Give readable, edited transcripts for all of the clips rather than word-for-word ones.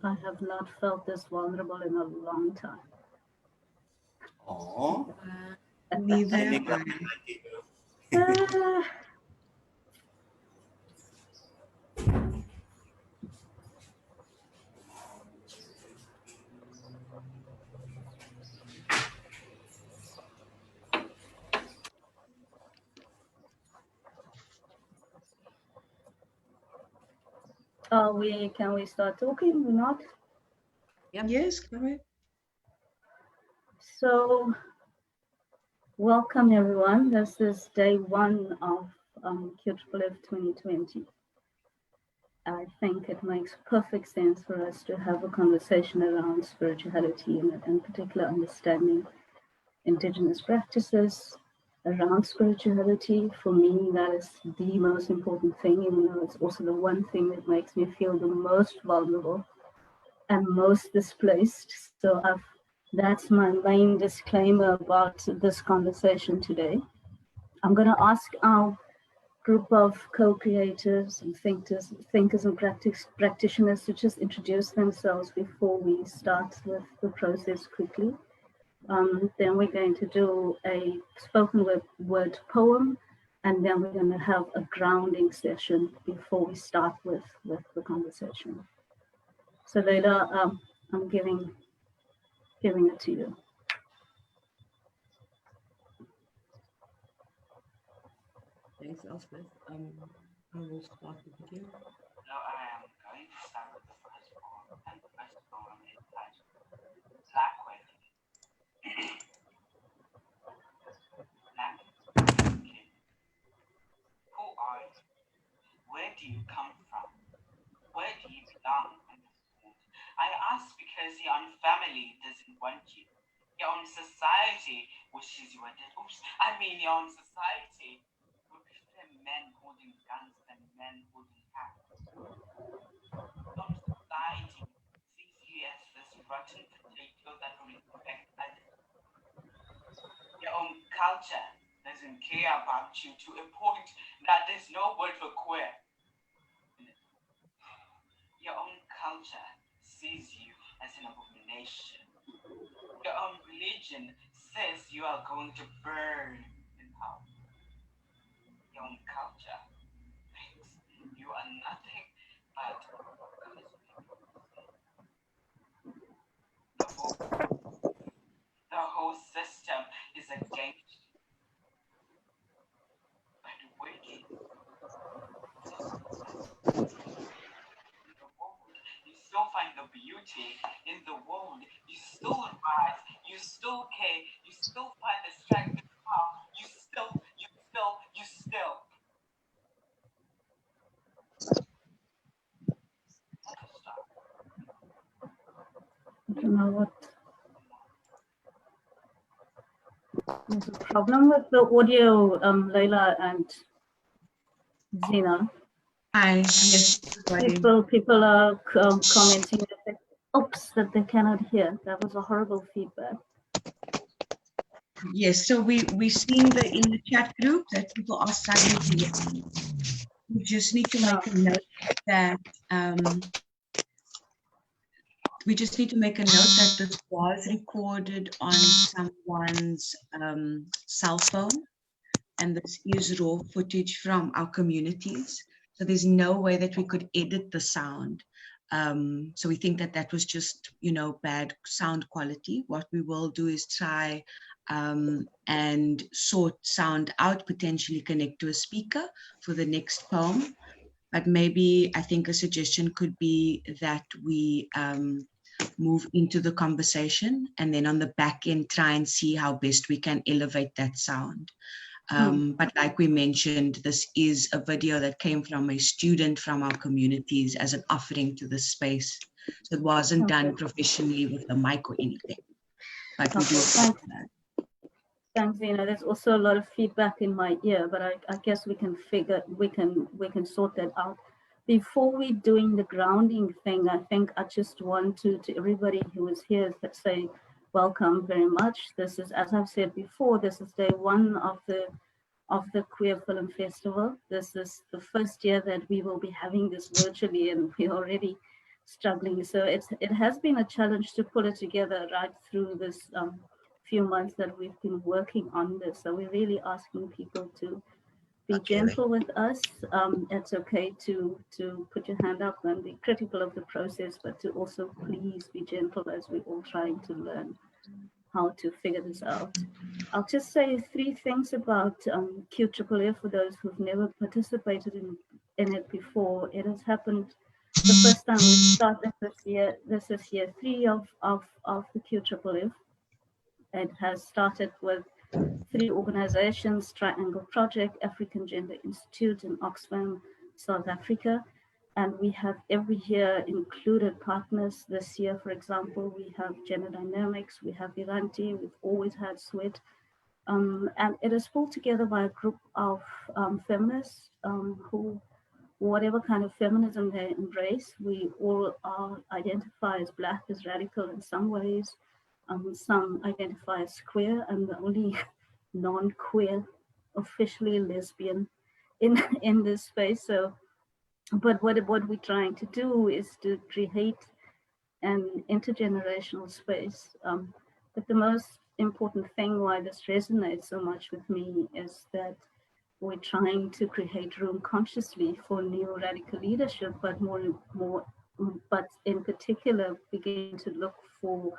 I have not felt this vulnerable in a long time. Oh, Neither. Can we start talking or not? Yep. Yes, go ahead. So, welcome everyone. This is day one of QFLF 2020. I think it makes perfect sense for us to have a conversation around spirituality and in particular understanding Indigenous practices around spirituality. For me, that is the most important thing, even though it's also the one thing that makes me feel the most vulnerable and most displaced. So that's my main disclaimer about this conversation today. I'm going to ask our group of co-creators and thinkers and practitioners to just introduce themselves before we start with the process quickly. Then we're going to do a spoken word poem, and then we're going to have a grounding session before we start with the conversation. So Hlonela, I'm giving it to you. Thanks, Elsbeth. I will start the video. Now I am going to start with the first poem, and the first poem is titled Black Wedding. Black King. Who are you? Where do you come from? Where do you belong in this world? I ask because your own family doesn't want you. Your own society wishes you were dead. Your own society would prefer men holding guns than men holding axes. Your own society sees you as this rotten potato that will infect others. Your own culture doesn't care about you to a point that there's no word for queer. Your own culture sees you as an abomination. Your own religion says you are going to burn in hell. Your own culture thinks you are nothing but the whole system is against you. But which you still find the beauty in the world. You still rise. You still care. You still find the strength in power. You still. I don't know what. There's a problem with the audio, Hlonela and Zina. Yes, people are commenting that they cannot hear. That was a horrible feedback. Yes, so we've seen in the chat group that people are struggling to hear. We just need to make a note that this was recorded on someone's cell phone, and this is raw footage from our communities. So there's no way that we could edit the sound. So we think that was just, bad sound quality. What we will do is try and sort sound out, potentially connect to a speaker for the next poem. But maybe I think a suggestion could be that we move into the conversation and then on the back end try and see how best we can elevate that sound. But like we mentioned, this is a video that came from a student from our communities as an offering to the space. So it wasn't done professionally with a mic or anything. But we do Thanks, Zina. There's also a lot of feedback in my ear, but I guess we can sort that out. Before we doing the grounding thing, I think I just want to everybody who is here say welcome very much. This is, as I've said before, this is day one of the Queer Film Festival. This is the first year that we will be having this virtually, and we're already struggling. So it has been a challenge to pull it together right through this few months that we've been working on this. So we're really asking people to be gentle with us. It's okay to put your hand up and be critical of the process, but to also please be gentle as we're all trying to learn how to figure this out. I'll just say three things about QFFF for those who've never participated in it before. It has happened the first time we started this year. This is year 3 of the QFFF. It has started with 3 organizations: Triangle Project, African Gender Institute in Oxfam, South Africa. And we have every year included partners. This year, for example, we have Gender Dynamics, we have Iranti, we've always had SWET. And it is pulled together by a group of feminists who, whatever kind of feminism they embrace, we all identify as Black, as radical in some ways. Some identify as queer, and the only non-queer, officially lesbian in this space. So, but what we're trying to do is to create an intergenerational space. But the most important thing why this resonates so much with me is that we're trying to create room consciously for neo-radical leadership, but but in particular, begin to look for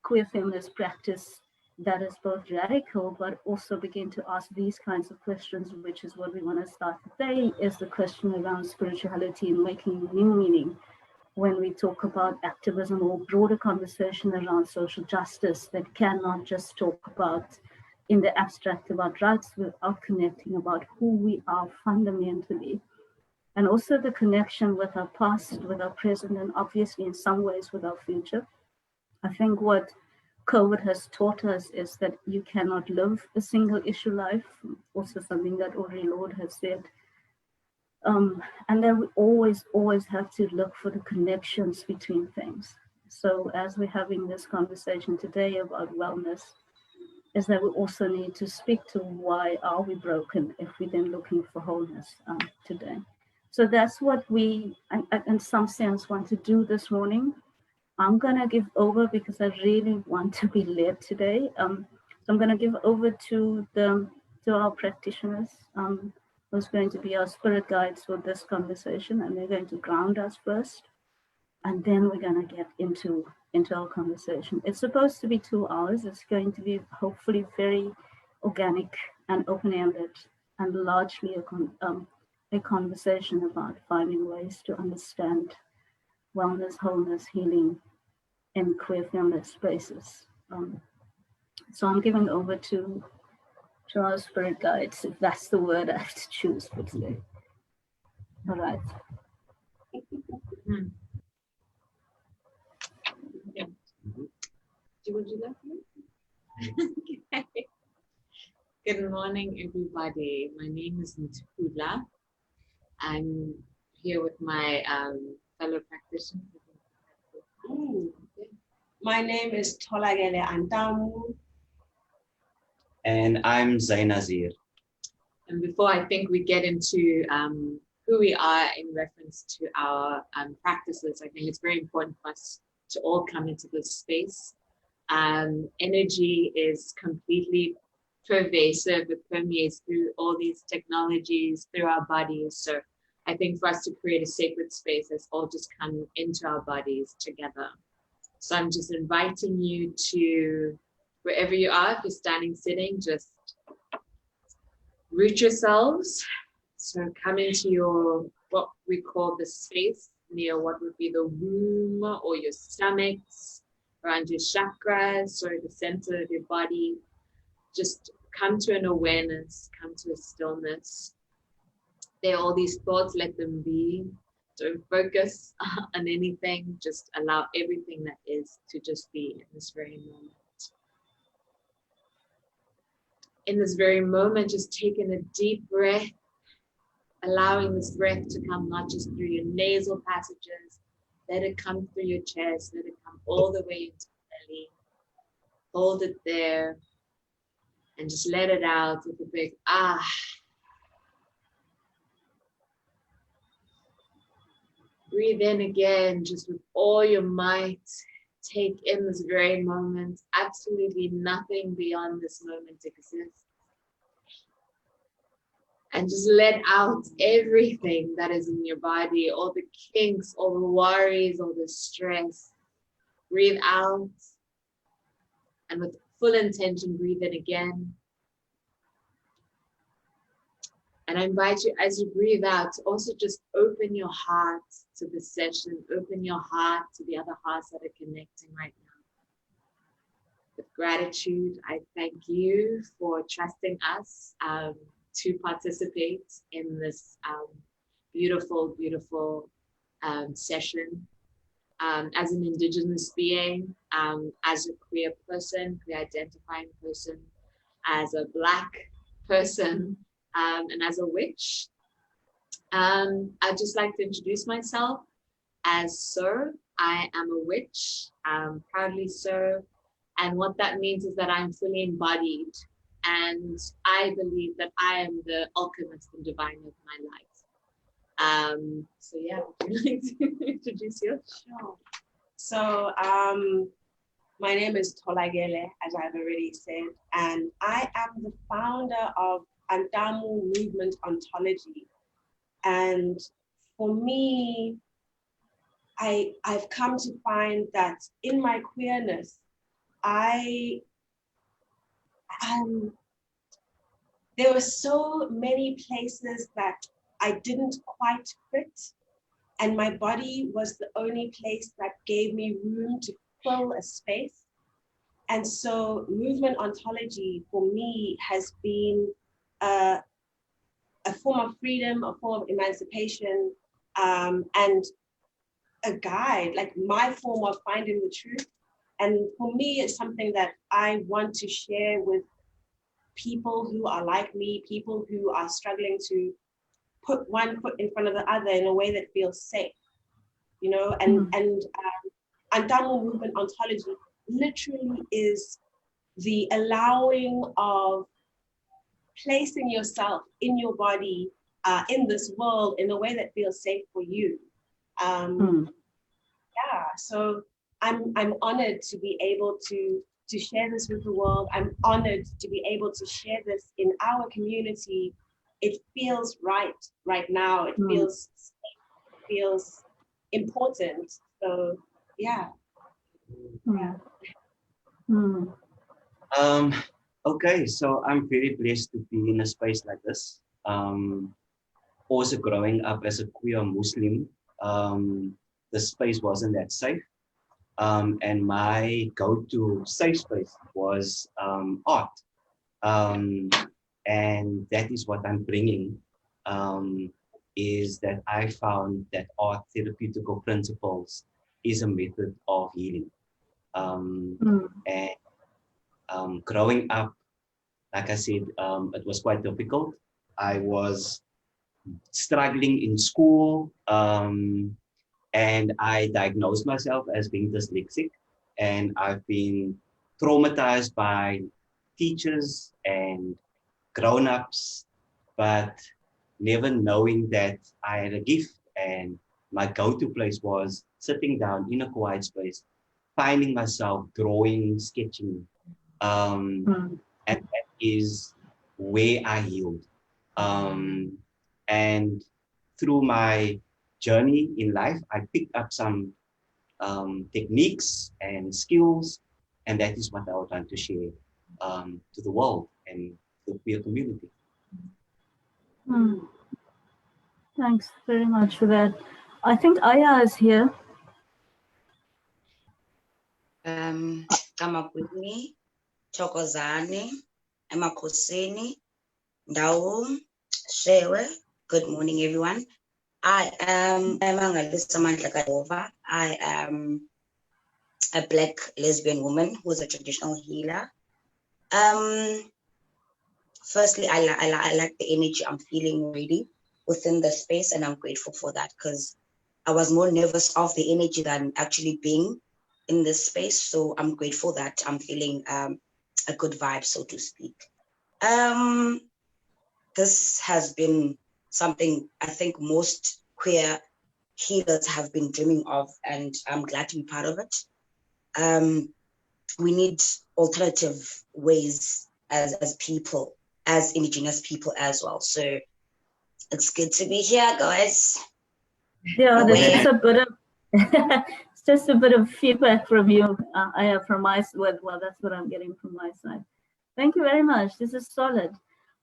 queer feminist practice that is both radical, but also begin to ask these kinds of questions, which is what we want to start today, is the question around spirituality and making new meaning when we talk about activism or broader conversation around social justice that cannot just talk about in the abstract about rights without connecting about who we are fundamentally. And also the connection with our past, with our present, and obviously in some ways with our future. I think what COVID has taught us is that you cannot live a single issue life, also something that Audre Lorde has said. And then we always have to look for the connections between things. So as we're having this conversation today about wellness, is that we also need to speak to why are we broken if we're then looking for wholeness today. So that's what we, in some sense, want to do this morning. I'm going to give over because I really want to be led today. So I'm going to give over to our practitioners, who's going to be our spirit guides for this conversation, and they're going to ground us first, and then we're going to get into our conversation. It's supposed to be 2 hours. It's going to be hopefully very organic and open-ended, and largely a conversation about finding ways to understand wellness, wholeness, healing in queer feminist spaces. So I'm giving over to our spirit guides, if that's the word I have to choose for today. All right. Do you want to do that? Okay. Good morning, everybody. My name is Nthupula. I'm here with my fellow practitioners. My name is Thola Antamu. And I'm Zain. And before I think we get into who we are in reference to our practices, I think it's very important for us to all come into this space. Energy is completely pervasive. It permeates through all these technologies, through our bodies. So I think for us to create a sacred space, let's all just come into our bodies together. So I'm just inviting you to, wherever you are, if you're standing, sitting, just root yourselves. So come into your, what we call the space near what would be the womb or your stomachs, around your chakras or the center of your body. Just come to an awareness, come to a stillness. There are all these thoughts, let them be. Don't focus on anything, just allow everything that is to just be in this very moment. In this very moment, just taking a deep breath, allowing this breath to come not just through your nasal passages, let it come through your chest, let it come all the way into the belly. Hold it there and just let it out with a big ah. breathe in again, just with all your might. Take in this very moment. Absolutely nothing beyond this moment exists. And just let out everything that is in your body, all the kinks, all the worries, all the stress. Breathe out. And with full intention, breathe in again. And I invite you, as you breathe out, to also just open your heart to the session. Open your heart to the other hearts that are connecting right now. With gratitude, I thank you for trusting us to participate in this beautiful, beautiful session. As an Indigenous being, as a queer person, queer identifying person, as a Black person, and as a witch. I'd just like to introduce myself as Sir. I am a witch, proudly Sir. And what that means is that I'm fully embodied. And I believe that I am the alchemist and divine of my life. So yeah, would you like to introduce you? Sure. So my name is Thola, as I've already said, and I am the founder of Antamu Movement Ontology. And for me, I've come to find that in my queerness, there were so many places that I didn't quite fit, and my body was the only place that gave me room to fill a space. And so movement ontology for me has been a form of freedom, a form of emancipation, and a guide, like my form of finding the truth. And for me, it's something that I want to share with people who are like me, people who are struggling to put one foot in front of the other in a way that feels safe, you know, and Antamu movement ontology literally is the allowing of placing yourself in your body, in this world in a way that feels safe for you. Yeah, so I'm honored to be able to share this with the world. I'm honored to be able to share this in our community. It feels right now. It feels safe, it feels important. So yeah. Okay, so I'm very blessed to be in a space like this. Also growing up as a queer Muslim, the space wasn't that safe. And my go-to safe space was art. And that is what I'm bringing, is that I found that art therapeutical principles is a method of healing. And growing up, like I said, it was quite difficult. I was struggling in school, and I diagnosed myself as being dyslexic, and I've been traumatized by teachers and grown-ups, but never knowing that I had a gift, and my go-to place was sitting down in a quiet space, finding myself drawing, sketching, and that is where I healed. And through my journey in life, I picked up some techniques and skills, and that is what I would like to share to the world and the queer community. Thanks very much for that. I think Aya is here. Kamabwini, Chokozani, Emakosini, Ndau, Shewe. Good morning, everyone. I am Ayamangalisa. I am a Black lesbian woman who is a traditional healer. Firstly, I like the energy I'm feeling already within the space, and I'm grateful for that, because I was more nervous of the energy than actually being in this space. So I'm grateful that I'm feeling a good vibe, so to speak. This has been something I think most queer healers have been dreaming of, and I'm glad to be part of it. We need alternative ways as people, as Indigenous people as well. So it's good to be here, guys. Yeah, that's a bit of it's just a bit of feedback from you. I have from my well, that's what I'm getting from my side. Thank you very much. This is solid.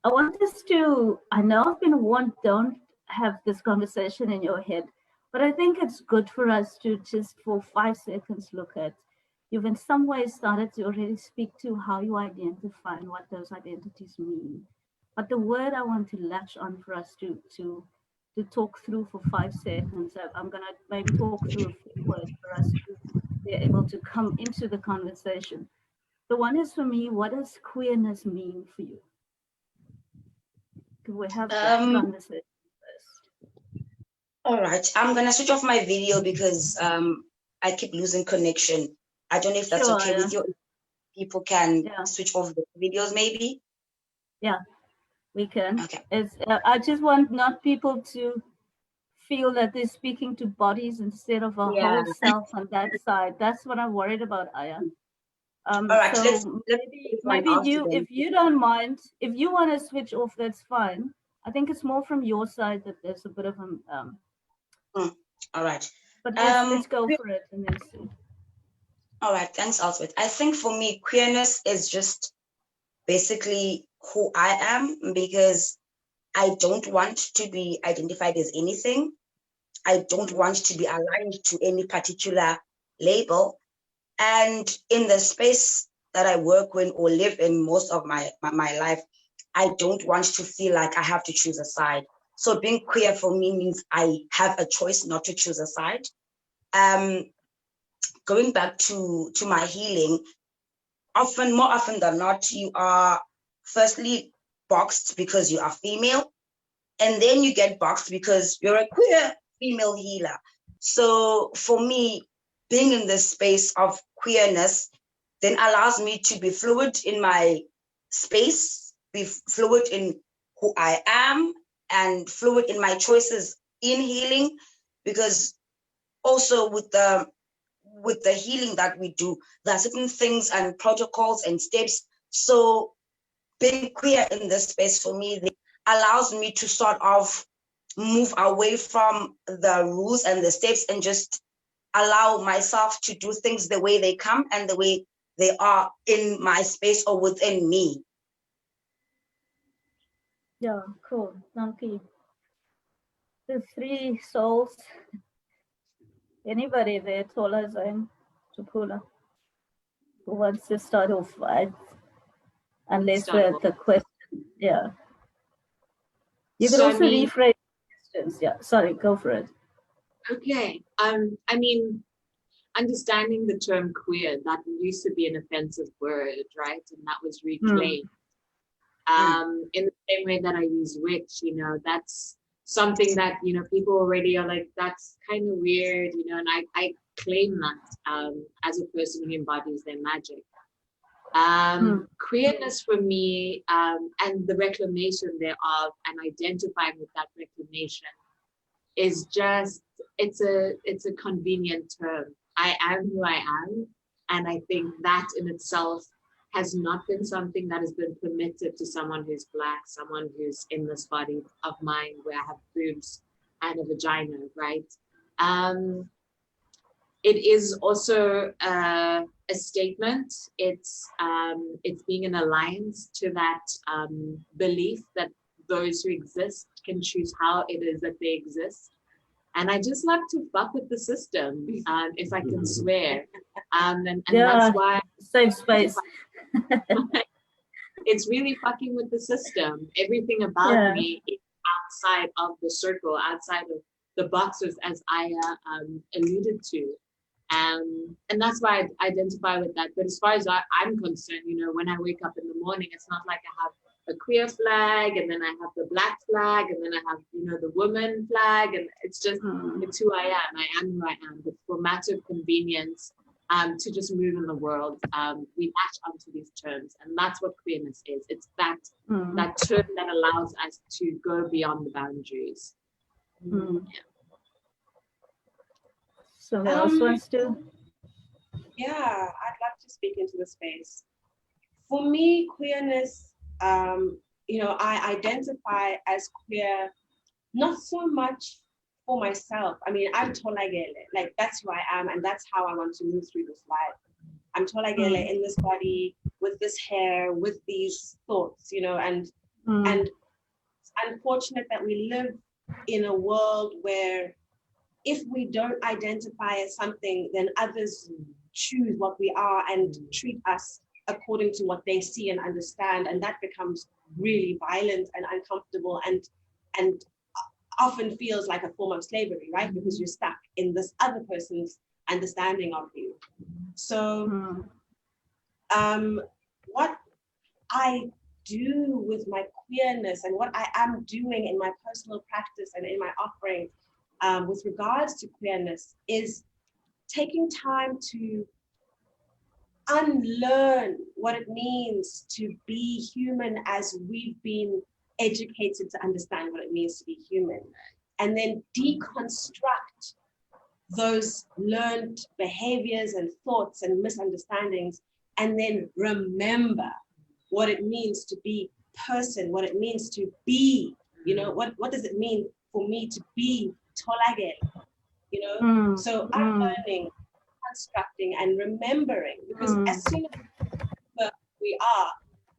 I want us to. I know I've been warned, don't have this conversation in your head, but I think it's good for us to just for 5 seconds look at. You've in some ways started to already speak to how you identify and what those identities mean. But the word I want to latch on for us to talk through for 5 seconds. I'm going to maybe talk through a few words for us to be able to come into the conversation. The one is for me, what does queerness mean for you? Could we have that conversation first? All right, I'm going to switch off my video because I keep losing connection. I don't know if that's okay with you. People can switch off the videos maybe. Yeah, we can. Okay. I just want not people to feel that they're speaking to bodies instead of a whole self on that side. That's what I'm worried about, Aya. All right, so maybe you, if you don't mind, if you want to switch off, that's fine. I think it's more from your side that there's a bit of all right. But let's go for it and then see. All right, thanks, Elsbeth. I think for me, queerness is just basically who I am, because I don't want to be identified as anything. I don't want to be aligned to any particular label. And in the space that I work in or live in most of my life, I don't want to feel like I have to choose a side. So being queer for me means I have a choice not to choose a side. Going back to my healing, more often than not, you are firstly boxed because you are female, and then you get boxed because you're a queer female healer. So for me, being in this space of queerness then allows me to be fluid in my space, be fluid in who I am, and fluid in my choices in healing, because also with the healing that we do, there are certain things and protocols and steps. So being queer in this space for me allows me to sort of move away from the rules and the steps and just allow myself to do things the way they come and the way they are in my space or within me. Yeah, cool. Thank you. The 3 souls. Anybody there, Thola, Zain, Nthupula, who wants to start off? Unless we're at the question. Yeah. You could also rephrase questions. Yeah, sorry, go for it. Okay. I mean, understanding the term queer, that used to be an offensive word, right? And that was reclaimed. In the same way that I use witch, that's something that, people already are like, that's kind of weird, and I claim that as a person who embodies their magic. Queerness for me, and the reclamation thereof and identifying with that reclamation is just, it's a convenient term. I am who I am, and I think that in itself has not been something that has been permitted to someone who's Black, someone who's in this body of mine where I have boobs and a vagina, right? It is also a statement. It's being in alliance to that belief that those who exist can choose how it is that they exist. And I just love to fuck with the system, if I can swear. And that's why safe space. It's really fucking with the system. Everything about me is outside of the circle, outside of the boxes, as Aya alluded to. And that's why I identify with that. But as far as I'm concerned, when I wake up in the morning, it's not like I have a queer flag, and then I have the Black flag, and then I have, the woman flag, and it's just, it's who I am. I am who I am. But for matter of convenience, to just move in the world, we latch onto these terms, and that's what queerness is. It's that term that allows us to go beyond the boundaries. Somebody else wants to? Yeah, I'd love to speak into the space. For me, queerness, you know, I identify as queer, not so much for myself. I mean, I'm Thola, like that's who I am, and that's how I want to move through this life. I'm Thola in this body, with this hair, with these thoughts, you know, and it's unfortunate that we live in a world where if we don't identify as something, then others choose what we are and treat us according to what they see and understand, and that becomes really violent and uncomfortable and often feels like a form of slavery, right? Because you're stuck in this other person's understanding of you. So what I do with my queerness and what I am doing in my personal practice and in my offering with regards to queerness is taking time to unlearn what it means to be human as we've been educated to understand what it means to be human, and then deconstruct those learned behaviors and thoughts and misunderstandings, and then remember what it means to be person, what it means to be, you know, what does it mean for me to be Tolagel, you know? So unlearning, constructing and remembering, because as soon as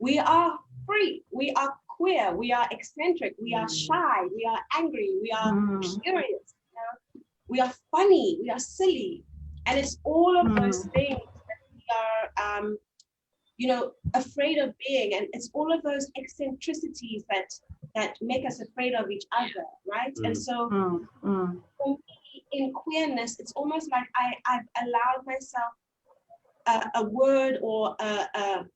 we are free, we are queer, we are eccentric, we are shy, we are angry, we are curious, you know? We are funny, we are silly, and it's all of those things that we are you know, afraid of being, and it's all of those eccentricities that make us afraid of each other, right? And so for me, in queerness, it's almost like I've allowed myself a word or a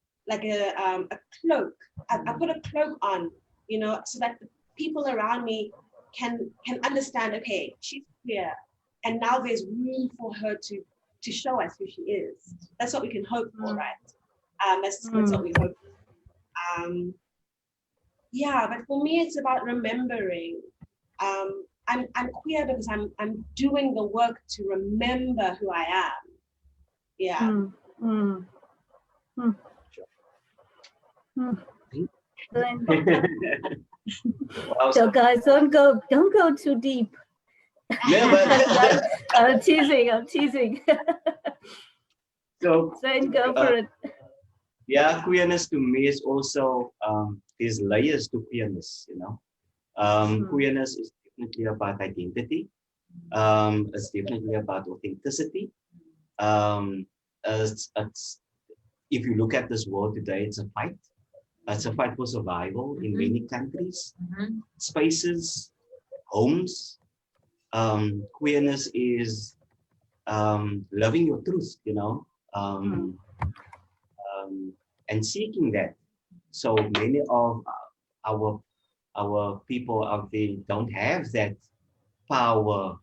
cloak. I put a cloak on, you know, so that the people around me can understand, okay, she's queer, and now there's room for her to show us who she is. That's what we can hope for, right? That's what we hope. Yeah, but for me, it's about remembering. I'm queer because I'm doing the work to remember who I am. Yeah. So guys, don't go too deep. No, I'm teasing. So Zain, go for it. Yeah, queerness to me is also these layers to queerness, you know. Queerness is definitely about identity. It's definitely about authenticity. It's, if you look at this world today, it's a fight. It's a fight for survival in many countries, spaces, homes. Queerness is loving your truth, you know, and seeking that. So many of our people out there don't have that power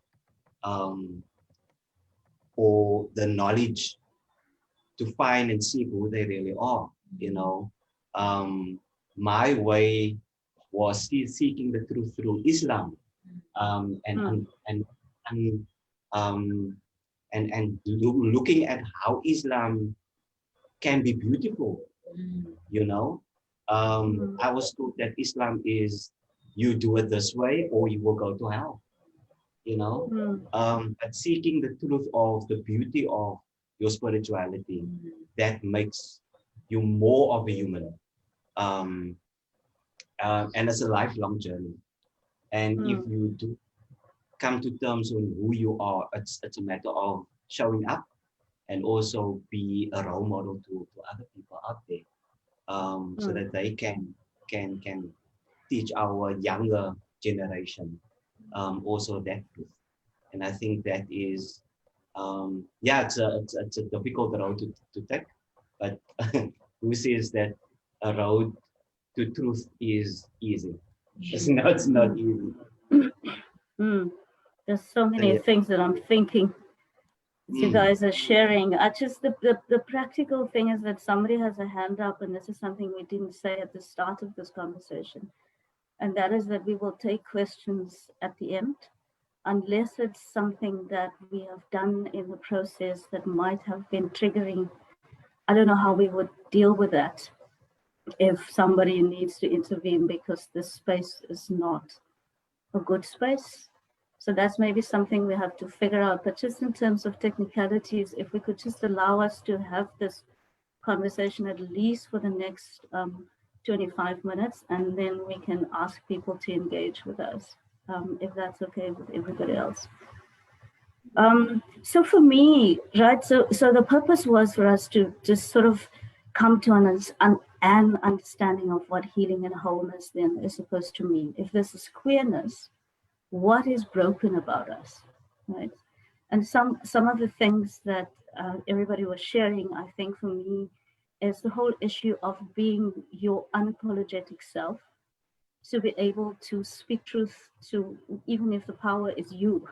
or the knowledge to find and see who they really are. You know, my way was still seeking the truth through Islam, and looking at how Islam can be beautiful. You know, I was told that Islam is you do it this way or you will go to hell. You know, but seeking the truth of the beauty of your spirituality, that makes you more of a human. And it's a lifelong journey. And if you do come to terms on who you are, it's a matter of showing up and also be a role model to other people out there, so that they can teach our younger generation also that truth. And I think that is, yeah, it's a difficult road to take, but who says that a road to truth is easy? It's not easy. There's so many things that I'm thinking as you guys are sharing. I just the practical thing is that somebody has a hand up, and this is something we didn't say at the start of this conversation, and that is that we will take questions at the end. unless it's something that we have done in the process that might have been triggering, I don't know how we would deal with that if somebody needs to intervene because this space is not a good space. So that's maybe something we have to figure out. But just in terms of technicalities, if we could just allow us to have this conversation at least for the next 25 minutes, and then we can ask people to engage with us, if that's okay with everybody else. So for me, right, so the purpose was for us to just sort of come to an understanding of what healing and wholeness then is supposed to mean. If this is queerness, what is broken about us, right? And some of the things that everybody was sharing, I think for me, is the whole issue of being your unapologetic self, to be able to speak truth to, even if the power is you,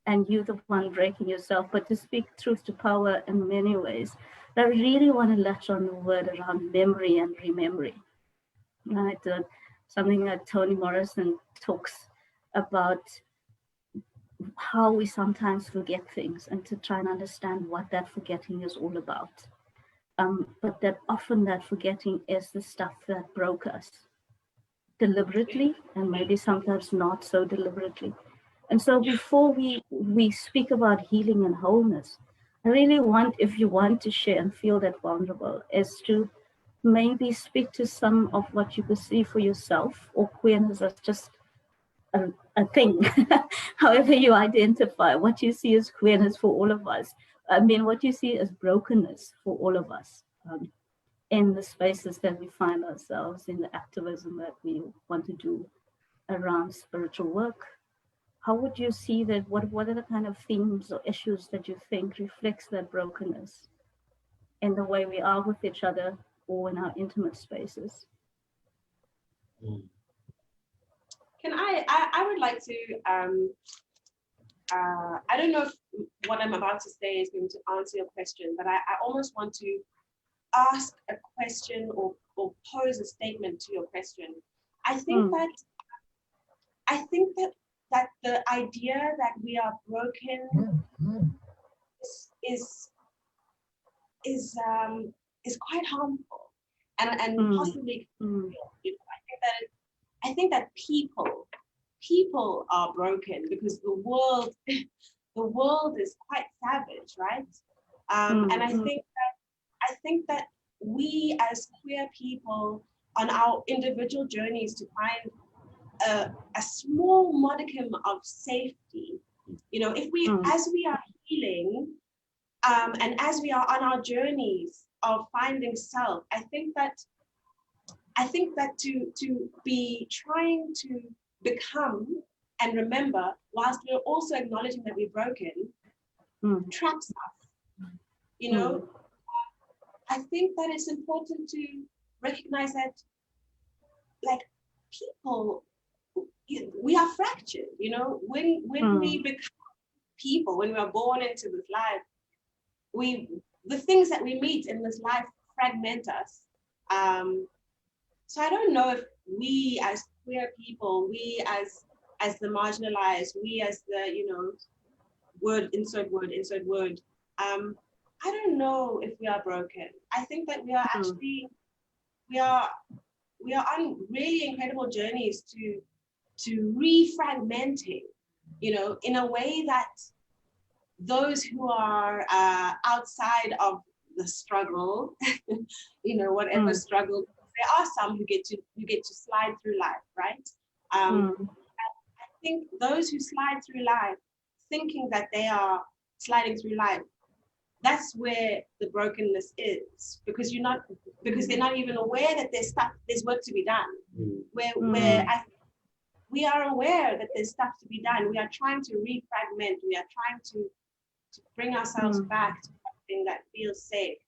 and you the one breaking yourself, but to speak truth to power in many ways. I really want to latch on the word around memory and remembering, right? Something that Toni Morrison talks about, how we sometimes forget things, and to try and understand what that forgetting is all about. But that often that forgetting is the stuff that broke us deliberately, and maybe sometimes not so deliberately. And so before we speak about healing and wholeness, I really want, if you want to share and feel that vulnerable, is to maybe speak to some of what you perceive for yourself, or queerness as just a thing, however you identify, what you see as queerness for all of us. I mean, what you see as brokenness for all of us, in the spaces that we find ourselves, in the activism that we want to do around spiritual work. How would you see that? What are the kind of themes or issues that you think reflects that brokenness in the way we are with each other or in our intimate spaces? Can I would like to, I don't know if what I'm about to say is going to answer your question, but I almost want to ask a question or pose a statement to your question. I think that the idea that we are broken is quite harmful and possibly. I think that people are broken because the world is quite savage, right? And I think that we as queer people on our individual journeys to find a small modicum of safety, if we, as we are healing, and as we are on our journeys of finding self, I think that to be trying to become and remember, whilst we're also acknowledging that we're broken, traps us. I think that it's important to recognize that, like, people, we are fractured. When we become people, when we are born into this life, the things that we meet in this life fragment us. So I don't know if we as queer people, we as the marginalized, we as the, insert word, I don't know if we are broken. I think that we are actually, we are on really incredible journeys to refragmenting, in a way that those who are outside of the struggle, whatever struggle, there are some who get to slide through life, right? I think those who slide through life thinking that they are sliding through life, that's where the brokenness is, because they're not even aware that there's work to be done. We are aware that there's stuff to be done. We are trying to refragment. We are trying to bring ourselves back to something that feels safe.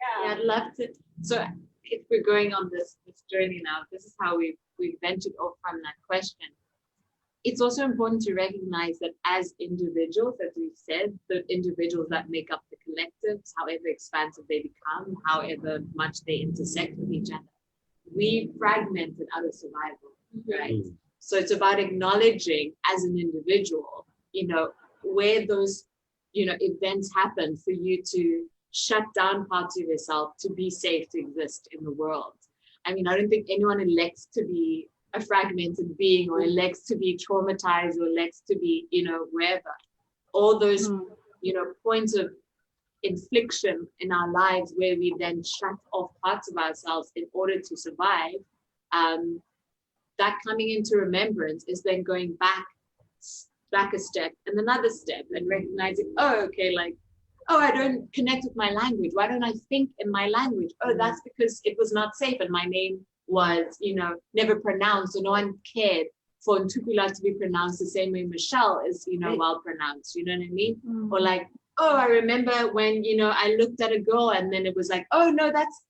Yeah, I'd love to. So if we're going on this journey now, this is how we ventured off from that question. It's also important to recognize that as individuals, as we've said, the individuals that make up the collectives, however expansive they become, however much they intersect with each other, we fragmented out of survival, right? So it's about acknowledging as an individual, where those, events happen for you to shut down parts of yourself to be safe to exist in the world. I mean, I don't think anyone elects to be a fragmented being or elects to be traumatized or elects to be, wherever. All those, points of infliction in our lives where we then shut off parts of ourselves in order to survive, that coming into remembrance is then going back a step and another step and recognizing, oh, okay, like, oh, I don't connect with my language. Why don't I think in my language? Oh, that's because it was not safe and my name was, never pronounced, or no one cared for Nthupula to be pronounced the same way Michelle is, well pronounced. You know what I mean? Or like, oh, I remember when, I looked at a girl and then it was like, oh no, that's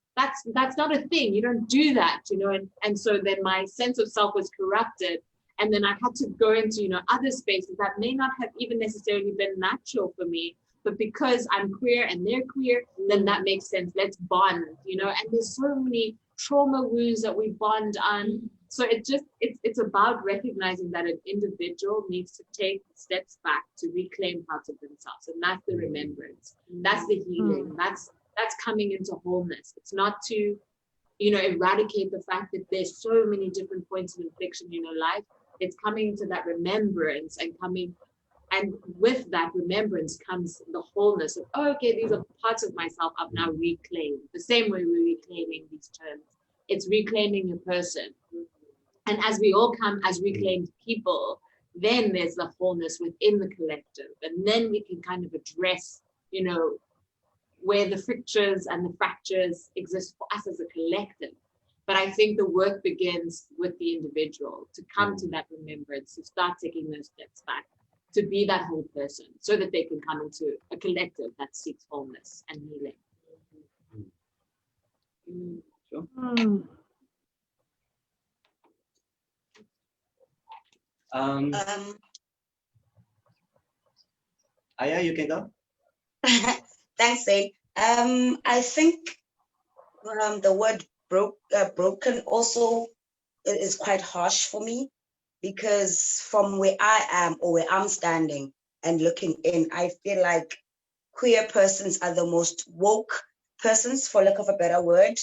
not a thing. You don't do that, and so then my sense of self was corrupted. And then I had to go into, other spaces that may not have even necessarily been natural for me, but because I'm queer and they're queer, then that makes sense. Let's bond, and there's so many trauma wounds that we bond on. So it's about recognizing that an individual needs to take steps back to reclaim parts of themselves. And that's the remembrance. That's the healing. That's coming into wholeness. It's not to, eradicate the fact that there's so many different points of infliction in your life. It's coming into that remembrance and with that remembrance comes the wholeness of, oh, okay, these are parts of myself I've now reclaimed. The same way we're reclaiming these terms. It's reclaiming a person. And as we all come as reclaimed people, then there's the wholeness within the collective. And then we can kind of address, where the frictures and the fractures exist for us as a collective. But I think the work begins with the individual to come to that remembrance, to start taking those steps back, to be that whole person so that they can come into a collective that seeks wholeness and healing. Sure. Aya, you can go. Thanks, Zain. I think the word broken also is quite harsh for me, because from where I am or where I'm standing and looking in, I feel like queer persons are the most woke persons, for lack of a better word.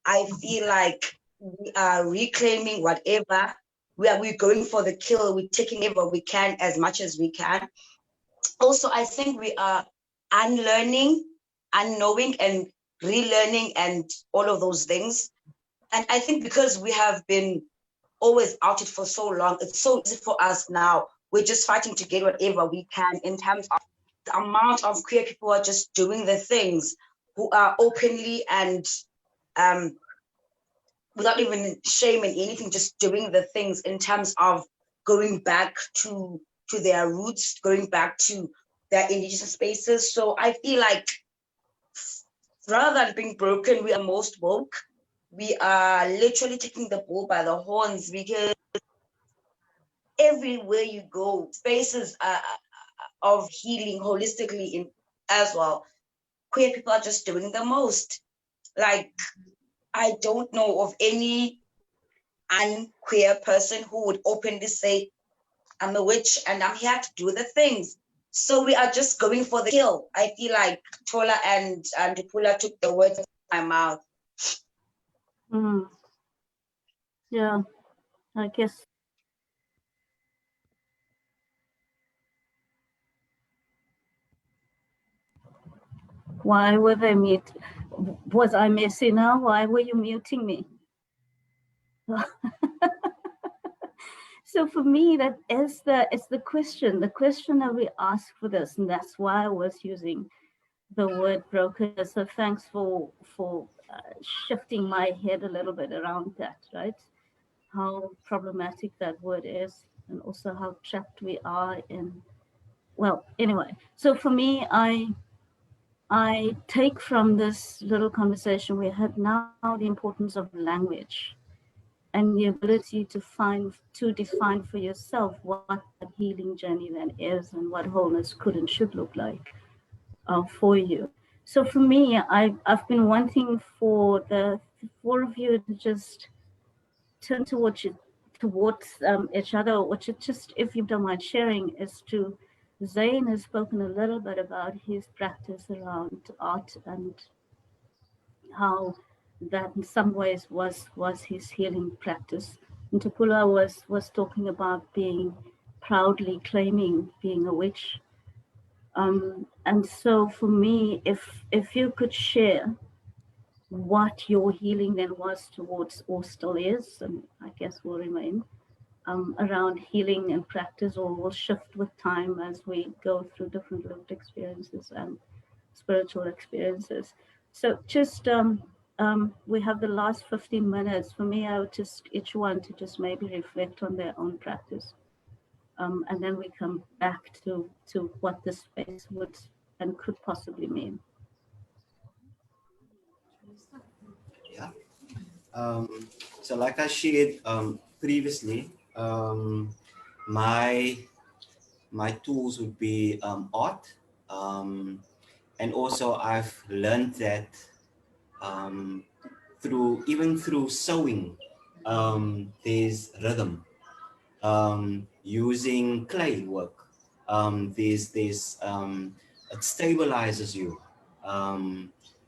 I feel like we are reclaiming whatever. We're going for the kill. We're taking whatever we can as much as we can. Also, I think we are unlearning, unknowing, and relearning, and all of those things. And I think because we have been always outed for so long, it's so easy for us now. We're just fighting to get whatever we can in terms of the amount of queer people who are just doing the things, who are openly and without even shame and anything, just doing the things in terms of going back to their roots, going back to their indigenous spaces. So I feel like rather than being broken, we are most woke. We are literally taking the bull by the horns, because everywhere you go, spaces of healing holistically in as well, queer people are just doing the most. Like, I don't know of any unqueer person who would openly say, I'm a witch and I'm here to do the things. So we are just going for the kill. I feel like Thola and Nthupula took the words out of my mouth. Yeah, I guess. Why were they mute? Was I messy now? Why were you muting me? So for me, that is the question that we ask for this, and that's why I was using the word broken. So thanks for shifting my head a little bit around that, right? How problematic that word is, and also how trapped we are in. Well, anyway, so for me, I take from this little conversation we had now the importance of language and the ability to define for yourself what that healing journey then is and what wholeness could and should look like for you. So for me, I've been wanting for the four of you to just turn towards towards each other, which is just, if you don't mind sharing, is to, Zain has spoken a little bit about his practice around art and how that in some ways was his healing practice. Nthupula was talking about being proudly claiming being a witch. And so for me, if you could share what your healing then was towards, or still is, and I guess will remain, around healing and practice, or will shift with time as we go through different lived experiences and spiritual experiences. So just we have the last 15 minutes. For me, I would just each one to just maybe reflect on their own practice. And then we come back to what this space would and could possibly mean. Yeah. So like I shared previously, my tools would be art, and also I've learned that through sewing, there's rhythm. Using clay work, there's it stabilizes you.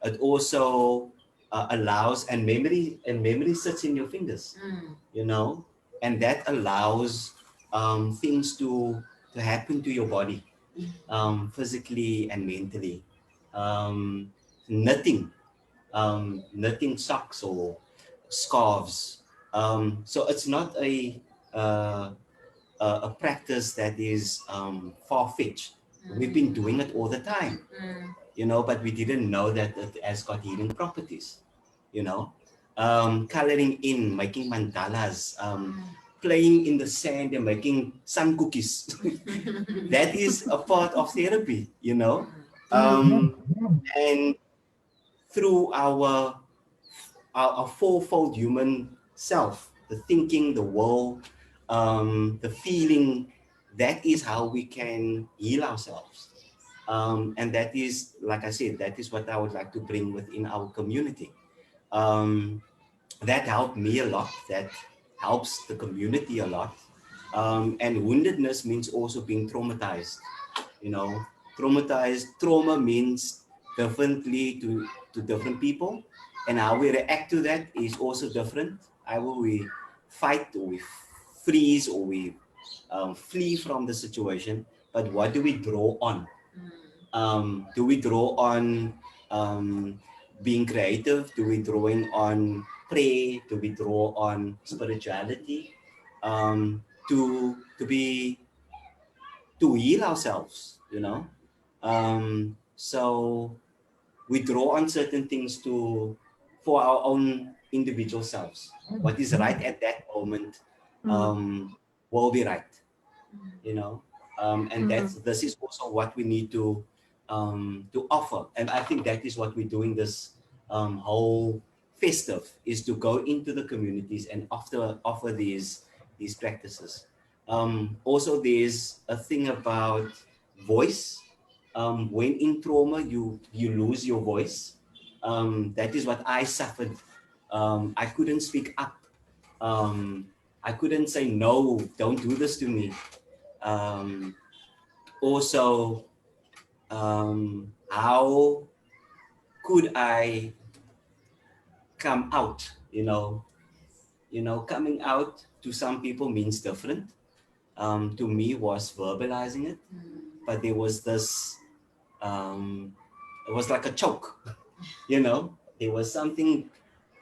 It also allows, and memory sits in your fingers, you know, and that allows things to happen to your body, physically and mentally. Knitting, knitting socks or scarves. So it's not uh, a practice that is far-fetched. We've been doing it all the time, you know, but we didn't know that it has got healing properties, you know. Coloring in, making mandalas, playing in the sand and making sun cookies. That is a part of therapy, you know. And through our fourfold human self, the thinking, the will, the feeling, that is how we can heal ourselves. And that is, like I said, that is what I would like to bring within our community. That helped me a lot, that helps the community a lot. And woundedness means also being traumatized, you know. Trauma means differently to different people, and how we react to that is also different. Either we fight, or we freeze, or we flee from the situation, but what do we draw on? Do we draw on being creative? Do we drawing on prayer? Do we draw on spirituality to heal ourselves, you know? So we draw on certain things for our own individual selves. What is right at that moment will be right, you know. And this is also what we need to offer. And I think that is what we're doing this whole festive, is to go into the communities and offer these practices. Also, there's a thing about voice. When in trauma, you lose your voice. That is what I suffered. I couldn't speak up. I couldn't say, no, don't do this to me. Also, how could I come out? Coming out to some people means different. To me, was verbalizing it, but there was this. It was like a choke. There was something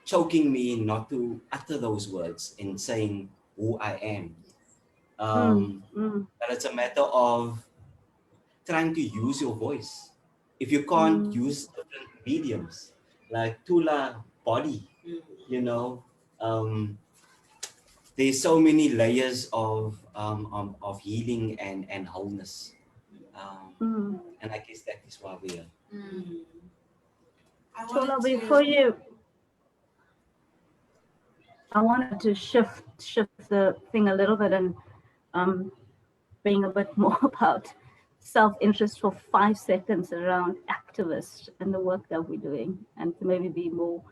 choking me not to utter those words in saying who I am. But it's a matter of trying to use your voice. If you can't use different mediums, like Thola, body, there's so many layers of healing and wholeness. And I guess that is why we are. Thola, before you, I wanted to shift the thing a little bit and being a bit more about self-interest for 5 seconds around activists and the work that we're doing, and to maybe be more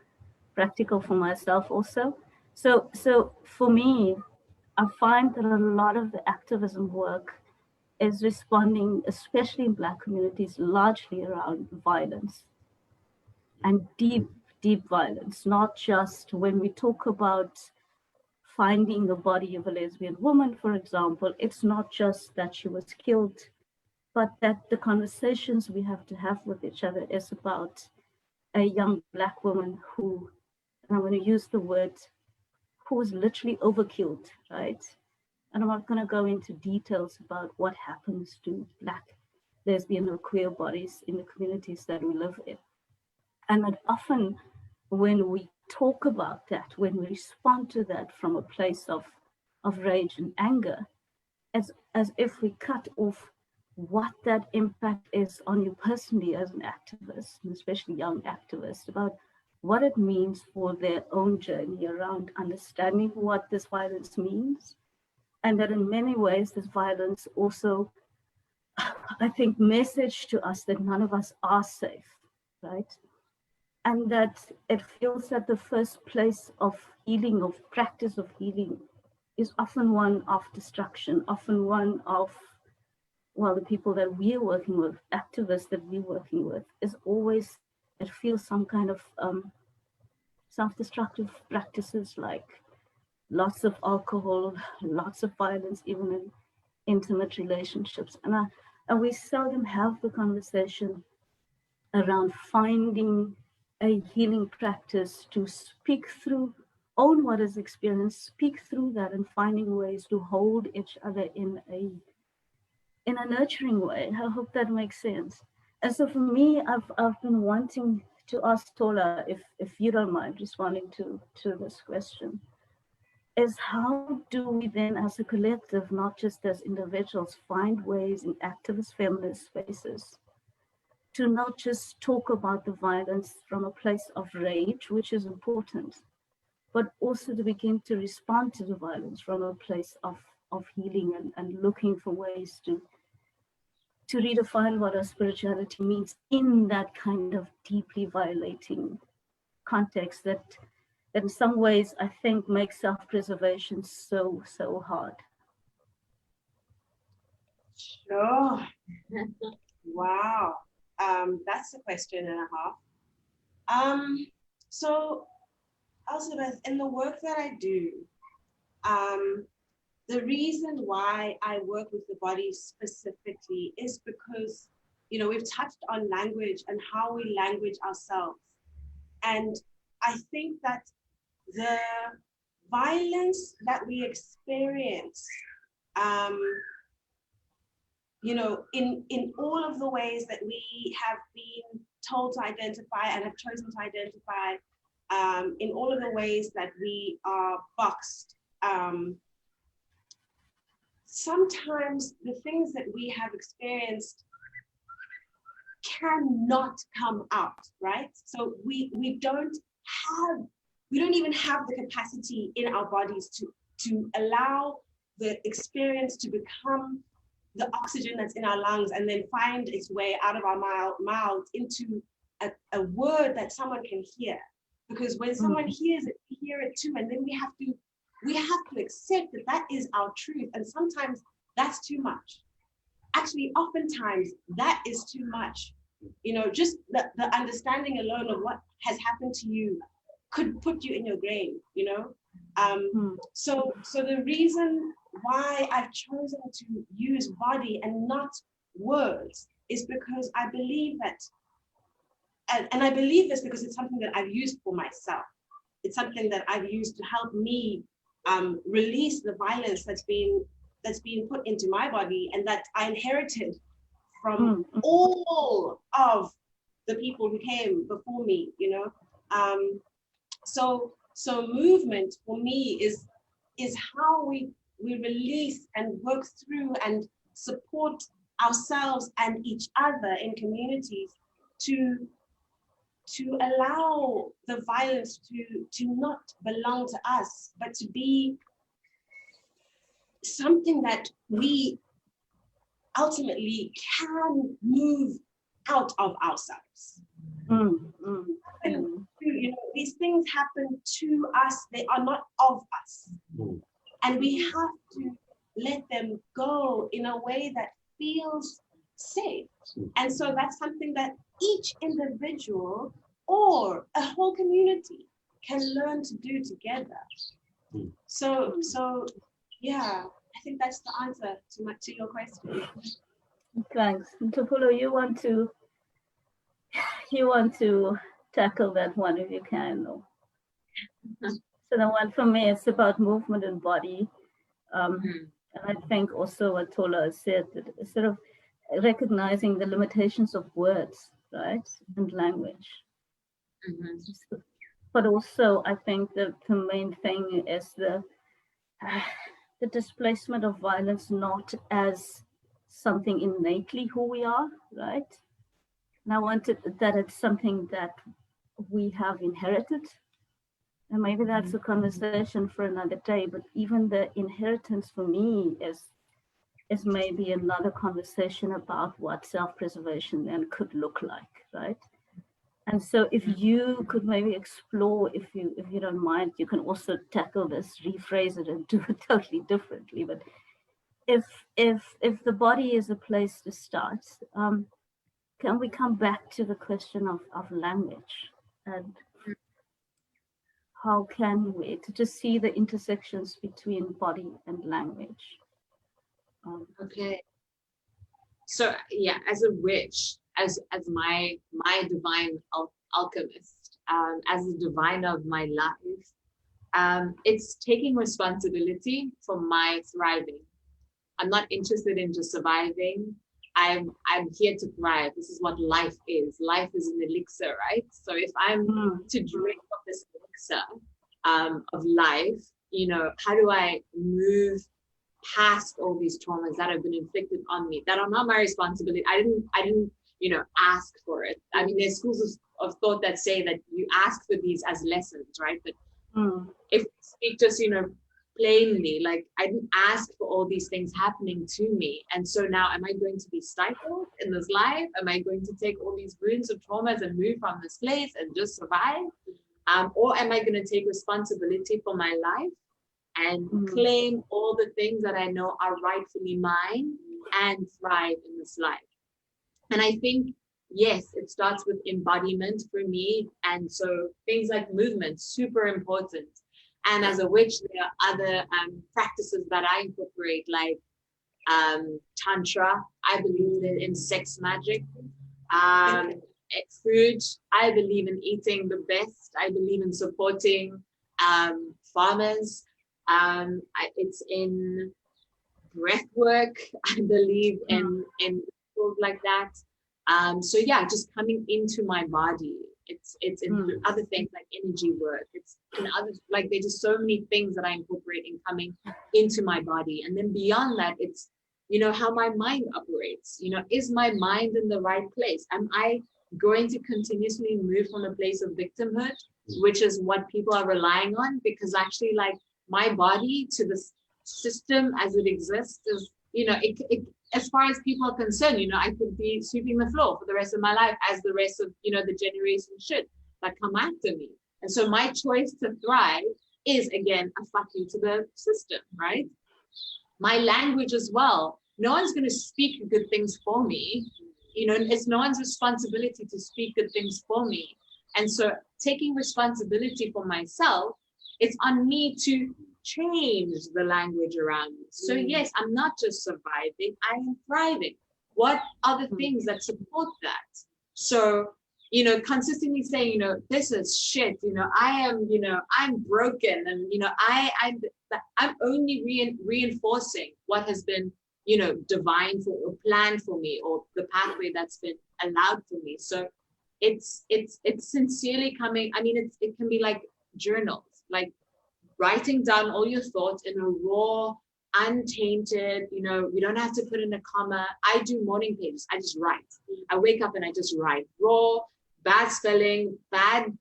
practical for myself also. So for me, I find that a lot of the activism work is responding, especially in Black communities, largely around violence and deep, deep violence, not just when we talk about finding the body of a lesbian woman, for example, it's not just that she was killed, but that the conversations we have to have with each other is about a young Black woman who, and I'm going to use the word, who was literally overkilled, right? And I'm not going to go into details about what happens to Black, lesbian, or queer bodies in the communities that we live in. And that often when we talk about that, when we respond to that from a place of rage and anger, as if we cut off what that impact is on you personally as an activist, and especially young activists, about what it means for their own journey around understanding what this violence means. And that in many ways, this violence also, I think, message to us that none of us are safe, right? And that it feels that the first place of healing, of practice of healing, is often one of destruction, often one of, well, the people that we're working with, activists that we're working with, is always, it feels some kind of self-destructive practices, like lots of alcohol, lots of violence, even in intimate relationships. And we seldom have the conversation around finding a healing practice to speak through, own what is experienced, speak through that, and finding ways to hold each other in a nurturing way. I hope that makes sense. And so for me, I've been wanting to ask Thola, if you don't mind responding to this question, is how do we then as a collective, not just as individuals, find ways in activist feminist spaces to not just talk about the violence from a place of rage, which is important, but also to begin to respond to the violence from a place of healing and looking for ways to redefine what our spirituality means in that kind of deeply violating context that in some ways I think makes self-preservation so hard. Sure. Wow. That's a question and a half. So Elsbeth, in the work that I do, the reason why I work with the body specifically is because, you know, we've touched on language and how we language ourselves. And I think that the violence that we experience, you know, in all of the ways that we have been told to identify and have chosen to identify, in all of the ways that we are boxed, sometimes the things that we have experienced cannot come out, right? So we don't even have the capacity in our bodies to allow the experience to become the oxygen that's in our lungs and then find its way out of our mouths into a word that someone can hear. Because when someone hears it, we hear it too, and then we have to accept that that is our truth. And sometimes that's too much. Actually, oftentimes that is too much. You know, just the understanding alone of what has happened to you could put you in your grave, you know? So the reason why I've chosen to use body and not words is because I believe that, and I believe this because it's something that I've used for myself. It's something that I've used to help me release the violence that's being put into my body and that I inherited from all of the people who came before me, you know? So movement for me is how we release and work through and support ourselves and each other in communities to allow the violence to not belong to us, but to be something that we ultimately can move out of ourselves. And, you know, these things happen to us, they are not of us. And we have to let them go in a way that feels safe. And so that's something that each individual or a whole community can learn to do together. So yeah, I think that's the answer to your question. Thanks. Nthupula, you want to tackle that one if you can. Or... So the one for me, it's about movement and body. And I think also what Thola has said, that sort of recognizing the limitations of words, right, and language. But also, I think that the main thing is the displacement of violence not as something innately who we are, right? And I wanted that it's something that we have inherited. And maybe that's a conversation for another day, but even the inheritance for me is maybe another conversation about what self-preservation then could look like, right? And so if you could maybe explore, if you don't mind, you can also tackle this, rephrase it and do it totally differently. But if the body is a place to start, can we come back to the question of language and how can we to just see the intersections between body and language? Okay. So yeah, as a witch, as my divine alchemist, as the diviner of my life, it's taking responsibility for my thriving. I'm not interested in just surviving. I'm here to thrive. This is what life is. Life is an elixir, right? So if I'm to drink of this elixir of life, how do I move past all these traumas that have been inflicted on me that are not my responsibility? I didn't ask for it. I mean, there's schools of thought that say that you ask for these as lessons, right? But if we speak just plainly, like, I didn't ask for all these things happening to me, and so now am I going to be stifled in this life? Am I going to take all these wounds of traumas and move from this place and just survive, or am I going to take responsibility for my life and claim all the things that I know are rightfully mine and thrive in this life? And I think, yes, it starts with embodiment for me. And so things like movement, super important. And as a witch, there are other practices that I incorporate, like Tantra. I believe in sex magic. Food, I believe in eating the best. I believe in supporting farmers. It's in breath work. I believe in tools like that. So yeah, just coming into my body. It's in other things like energy work. It's in other, like, there's just so many things that I incorporate in coming into my body. And then beyond that, it's how my mind operates. Is my mind in the right place? Am I going to continuously move from a place of victimhood, which is what people are relying on? Because actually, like, my body to the system as it exists is, it as far as people are concerned, I could be sweeping the floor for the rest of my life, as the rest of, the generation should, that come after me. And so my choice to thrive is, again, a fuck you to the system, right? My language as well. No one's going to speak good things for me. It's no one's responsibility to speak good things for me. And so taking responsibility for myself, it's on me to change the language around me. So yes, I'm not just surviving, I am thriving. What are the things that support that? So, consistently saying, this is shit, I am, I'm broken, and, I'm only reinforcing what has been, divine or planned for me, or the pathway that's been allowed for me. So it's sincerely coming. I mean, it can be like journals, like writing down all your thoughts in a raw, untainted, we don't have to put in a comma. I do morning pages. I just write. I wake up and I just write. Raw, bad spelling, bad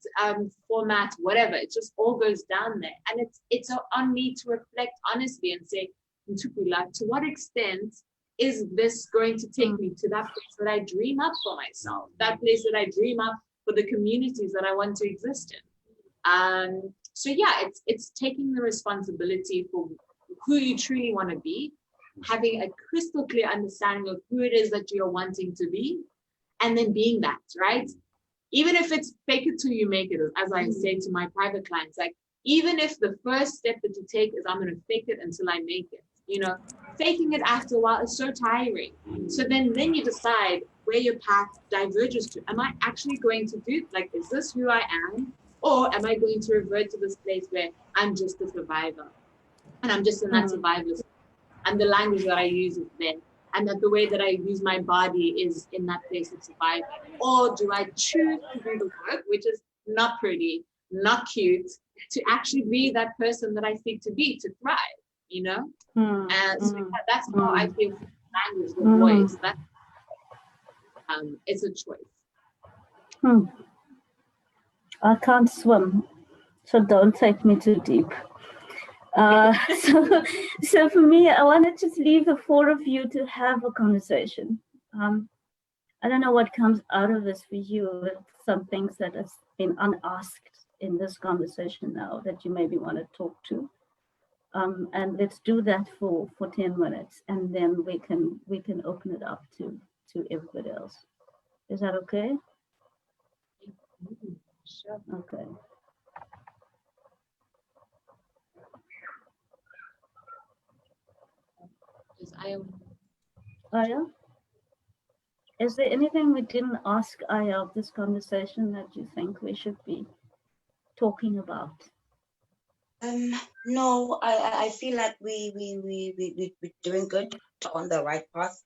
format, whatever. It just all goes down there. And it's on me to reflect honestly and say, Nthupula, to what extent is this going to take me to that place that I dream up for myself, that place that I dream up for the communities that I want to exist in? So yeah, it's taking the responsibility for who you truly want to be, having a crystal clear understanding of who it is that you're wanting to be, and then being that, right? Even if it's fake it till you make it, as I say to my private clients, like, even if the first step that you take is I'm going to fake it until I make it, you know, faking it after a while is so tiring. So then you decide where your path diverges to. Am I actually going to do, like, is this who I am? Or am I going to revert to this place where I'm just a survivor and I'm just in that survival, and the language that I use is there, and that the way that I use my body is in that place of survival? Or do I choose to do the work, which is not pretty, not cute, to actually be that person that I seek to be, to thrive, you know? And so that's how I feel language, the voice, that it's a choice. I can't swim, so don't take me too deep. So for me, I want to just leave the four of you to have a conversation. I don't know what comes out of this for you, with some things that have been unasked in this conversation now that you maybe want to talk to. And let's do that for 10 minutes, and then we can open it up to everybody else. Is that okay? Sure. Okay. Aya? Is there anything we didn't ask Aya of this conversation that you think we should be talking about? No, I feel like we're doing good, on the right path.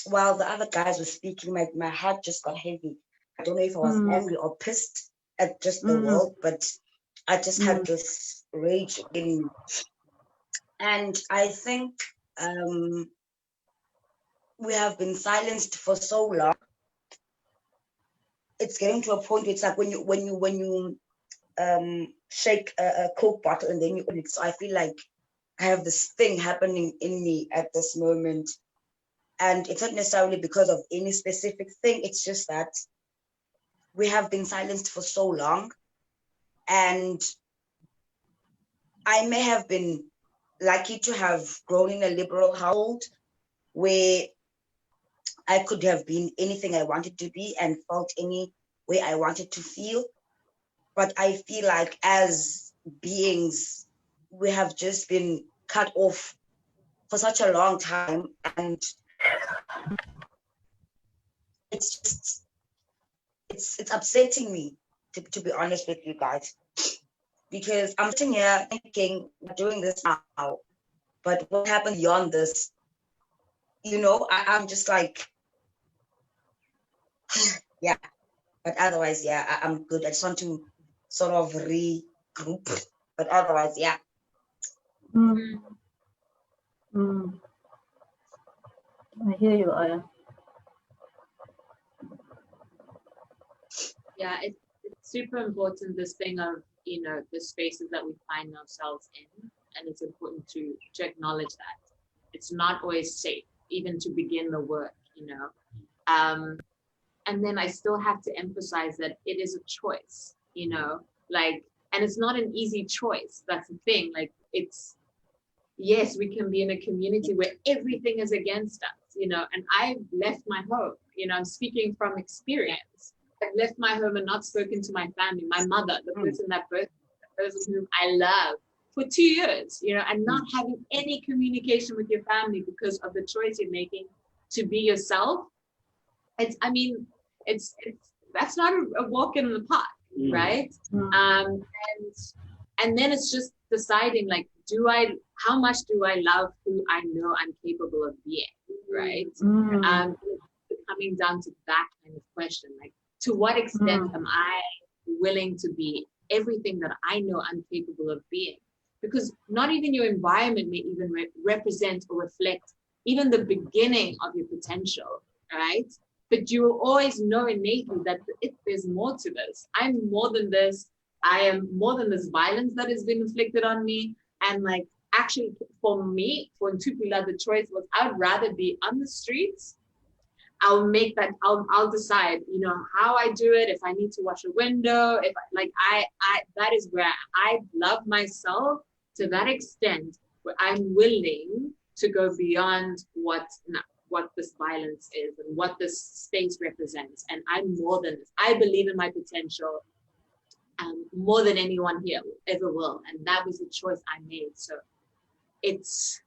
While the other guys were speaking, my heart just got heavy. I don't know if I was angry or pissed at just the world, but I just had this rage in me. And I think we have been silenced for so long. It's getting to a point where it's like when you shake a Coke bottle and then you open it. So I feel like I have this thing happening in me at this moment. And it's not necessarily because of any specific thing. It's just that we have been silenced for so long. And I may have been lucky to have grown in a liberal household where I could have been anything I wanted to be and felt any way I wanted to feel. But I feel like as beings, we have just been cut off for such a long time. And it's upsetting me, to be honest with you guys, because I'm sitting here thinking we're doing this now, but what happens beyond this? You know, I'm just like, yeah. But otherwise, yeah, I'm good. I just want to sort of regroup. But otherwise, yeah. I hear you, Aya. Yeah, it's super important, this thing of, you know, the spaces that we find ourselves in, and it's important to acknowledge that it's not always safe, even to begin the work, you know. And then I still have to emphasize that it is a choice, you know, like, and it's not an easy choice. That's the thing. Like, it's, yes, we can be in a community where everything is against us, you know, and I've left my home, you know, I'm speaking from experience. I've left my home and not spoken to my family, my mother, the person that birthed, the person whom I love, for 2 years, you know, and not having any communication with your family because of the choice you're making to be yourself. It's, I mean, it's that's not a walk in the park, right? And then it's just deciding, like, how much do I love who I know I'm capable of being, right? Coming down to that kind of question, like, to what extent am I willing to be everything that I know I'm capable of being? Because not even your environment may even represent or reflect even the beginning of your potential, right? But you will always know innately that there's more to this. I'm more than this. I am more than this violence that has been inflicted on me. And like, actually, for me, for Nthupula, the choice was, I would rather be on the streets. I'll make that, I'll decide, you know, how I do it. If I need to wash a window, if that is where I love myself to that extent where I'm willing to go beyond what this violence is and what this space represents. And I'm more than this. I believe in my potential more than anyone here ever will. And that was the choice I made. So it's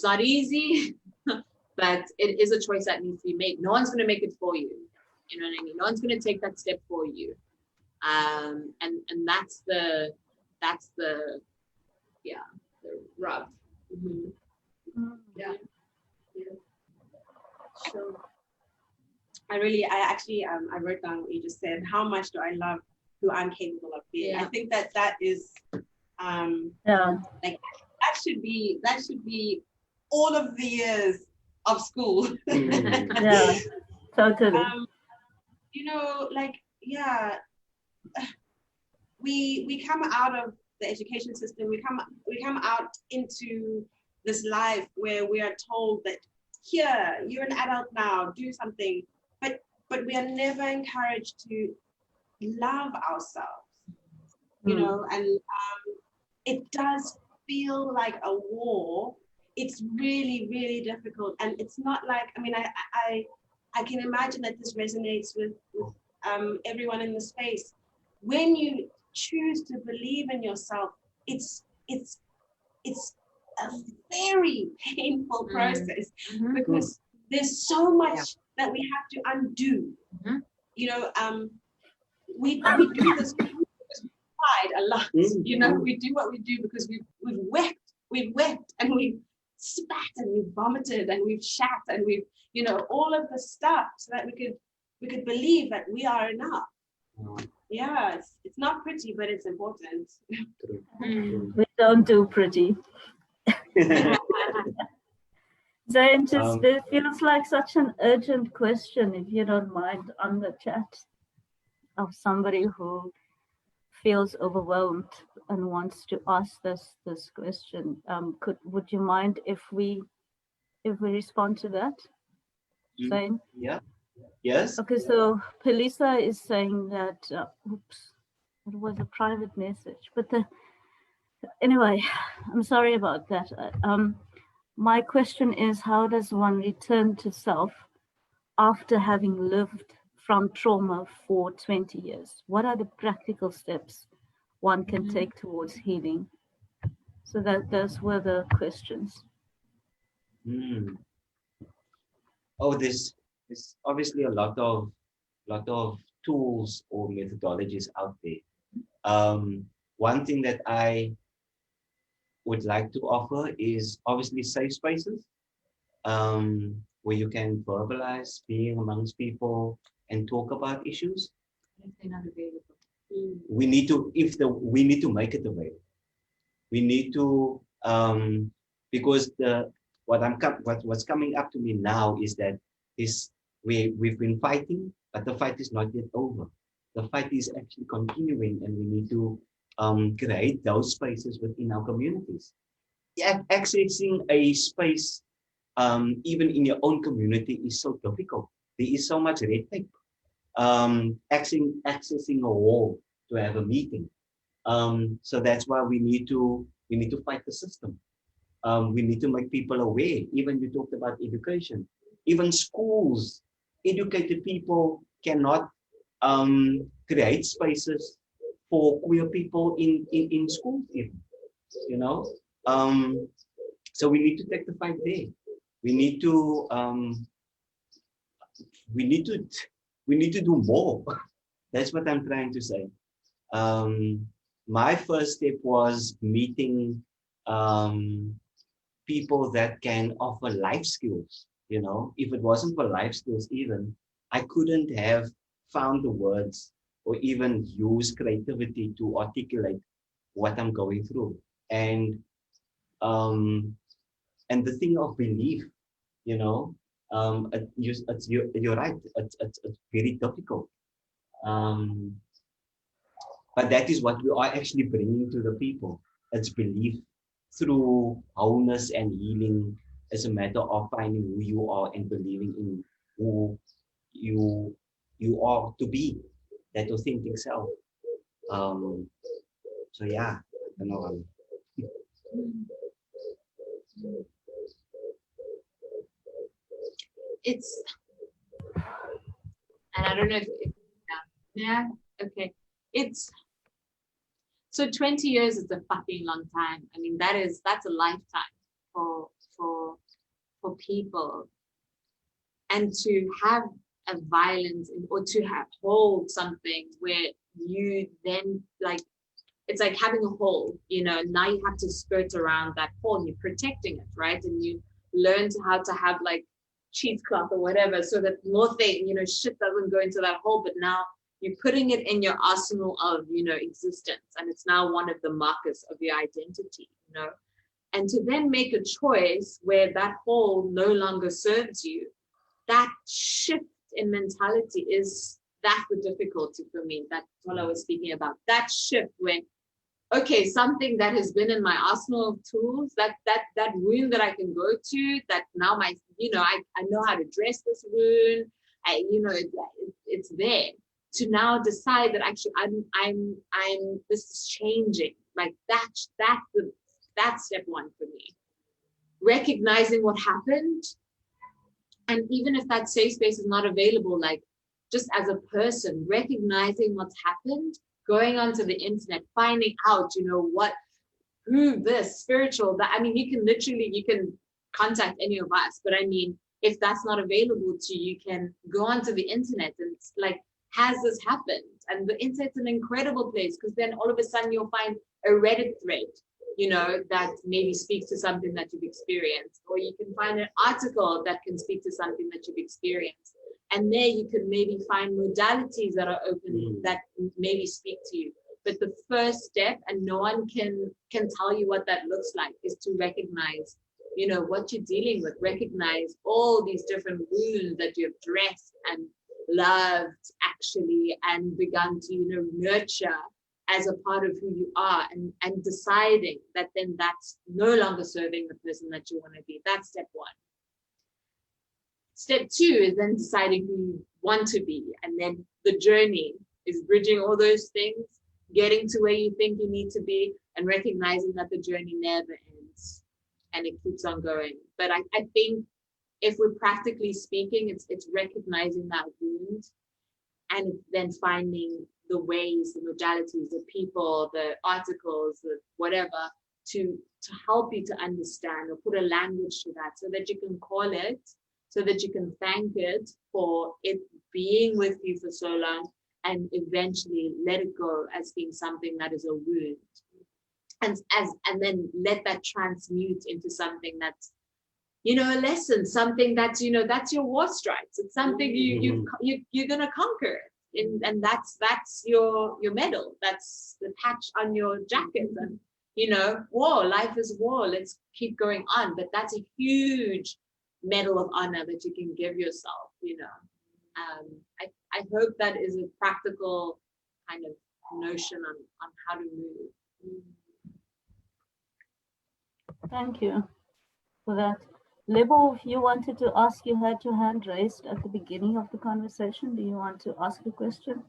not easy, but it is a choice that needs to be made. No one's going to make it for you. You know what I mean? No one's going to take that step for you. And that's the rub. Mm-hmm. Yeah. So I actually I wrote down what you just said. How much do I love who I'm capable of being? Yeah. I think that is like that should be all of the years of school. Yeah, totally. You know, like, yeah, we come out of the education system, we come out into this life where we are told that, here, you're an adult now, do something, but we are never encouraged to love ourselves, you know, and it does feel like a war. It's really, really difficult, and it's not like, I mean, I can imagine that this resonates with everyone in the space. When you choose to believe in yourself, it's a very painful process, because there's so much that we have to undo. You know, we do this because we cried a lot. You know, we do what we do because we've wept and we've spat and we've vomited and we've shat and we've, you know, all of the stuff, so that we could believe that we are enough. Yeah, it's not pretty, but it's important. We don't do pretty. Zain, it feels like such an urgent question, if you don't mind, on the chat, of somebody who feels overwhelmed and wants to ask this question. Would you mind if we respond to that, Zain? Yeah. Yes. Okay, so Pelisa is saying that, oops, it was a private message, but anyway, I'm sorry about that. My question is, how does one return to self after having lived from trauma for 20 years? What are the practical steps one can take towards healing? So those were the questions. Oh, there's obviously a lot of tools or methodologies out there. One thing that I would like to offer is obviously safe spaces, where you can verbalize being amongst people and talk about issues. If they're not available, we need to make it available. We need to, because what's coming up to me now is that we've been fighting, but the fight is not yet over. The fight is actually continuing, and we need to create those spaces within our communities. Accessing a space, even in your own community, is so difficult. There is so much red tape. Accessing a hall to have a meeting. So that's why we need to fight the system. We need to make people aware. Even you talked about education. Even schools, educated people cannot create spaces for queer people in schools even, you know. So we need to take the fight there. We need to do more. That's what I'm trying to say. My first step was meeting people that can offer life skills. You know, if it wasn't for life skills, even I couldn't have found the words or even use creativity to articulate what I'm going through. And the thing of belief, you know, you're right. It's very difficult. But that is what we are actually bringing to the people. It's belief through wholeness and healing, as a matter of finding who you are and believing in who you are to be, that authentic self. So yeah, I don't know. It's, and I don't know if yeah, okay. It's, so 20 years is a fucking long time. I mean, that's a lifetime for people. And to have a violence or to have hold something where you then like, it's like having a hole, you know, now you have to skirt around that hole, you're protecting it, right? And you learn how to have like cheesecloth or whatever so that more thing, you know, shit doesn't go into that hole, but now you're putting it in your arsenal of, you know, existence, and it's now one of the markers of your identity, you know. And to then make a choice where that hole no longer serves you, that shift in mentality that's the difficulty for me that Thola was speaking about. That shift when, okay, something that has been in my arsenal of tools, that wound that I can go to, that now my, you know, I know how to dress this wound, you know, it's there. To now decide that actually I'm this is changing. Like that's step one for me. Recognizing what happened. And even if that safe space is not available, like just as a person, recognizing what's happened, going onto the internet, finding out, you know, who this spiritual, that, I mean, you can contact any of us, but I mean, if that's not available to you, you can go onto the internet and it's like, has this happened? And the internet's an incredible place because then all of a sudden you'll find a Reddit thread, you know, that maybe speaks to something that you've experienced, or you can find an article that can speak to something that you've experienced. And there you can maybe find modalities that are open that maybe speak to you. But the first step, and no one can tell you what that looks like, is to recognize, you know, what you're dealing with, recognize all these different wounds that you've dressed and loved actually, and begun to, you know, nurture as a part of who you are, and deciding that then that's no longer serving the person that you want to be. That's step one. Step two is then deciding who you want to be. And then the journey is bridging all those things, getting to where you think you need to be, and recognizing that the journey never ends and it keeps on going. But I think if we're practically speaking, it's recognizing that wound and then finding the ways, the modalities, the people, the articles, the whatever, to help you to understand or put a language to that so that you can call it, so that you can thank it for it being with you for so long, and eventually let it go as being something that is a wound. And then let that transmute into something that's, you know, a lesson, something that's, you know, that's your war stripes. It's something you're gonna conquer. And that's your medal. That's the patch on your jacket. And, you know, war, life is war. Let's keep going on. But that's a huge medal of honor that you can give yourself, you know. I hope that is a practical kind of notion on how to move. Thank you for that. Lebo, if you wanted to ask, you had your hand raised at the beginning of the conversation. Do you want to ask a question?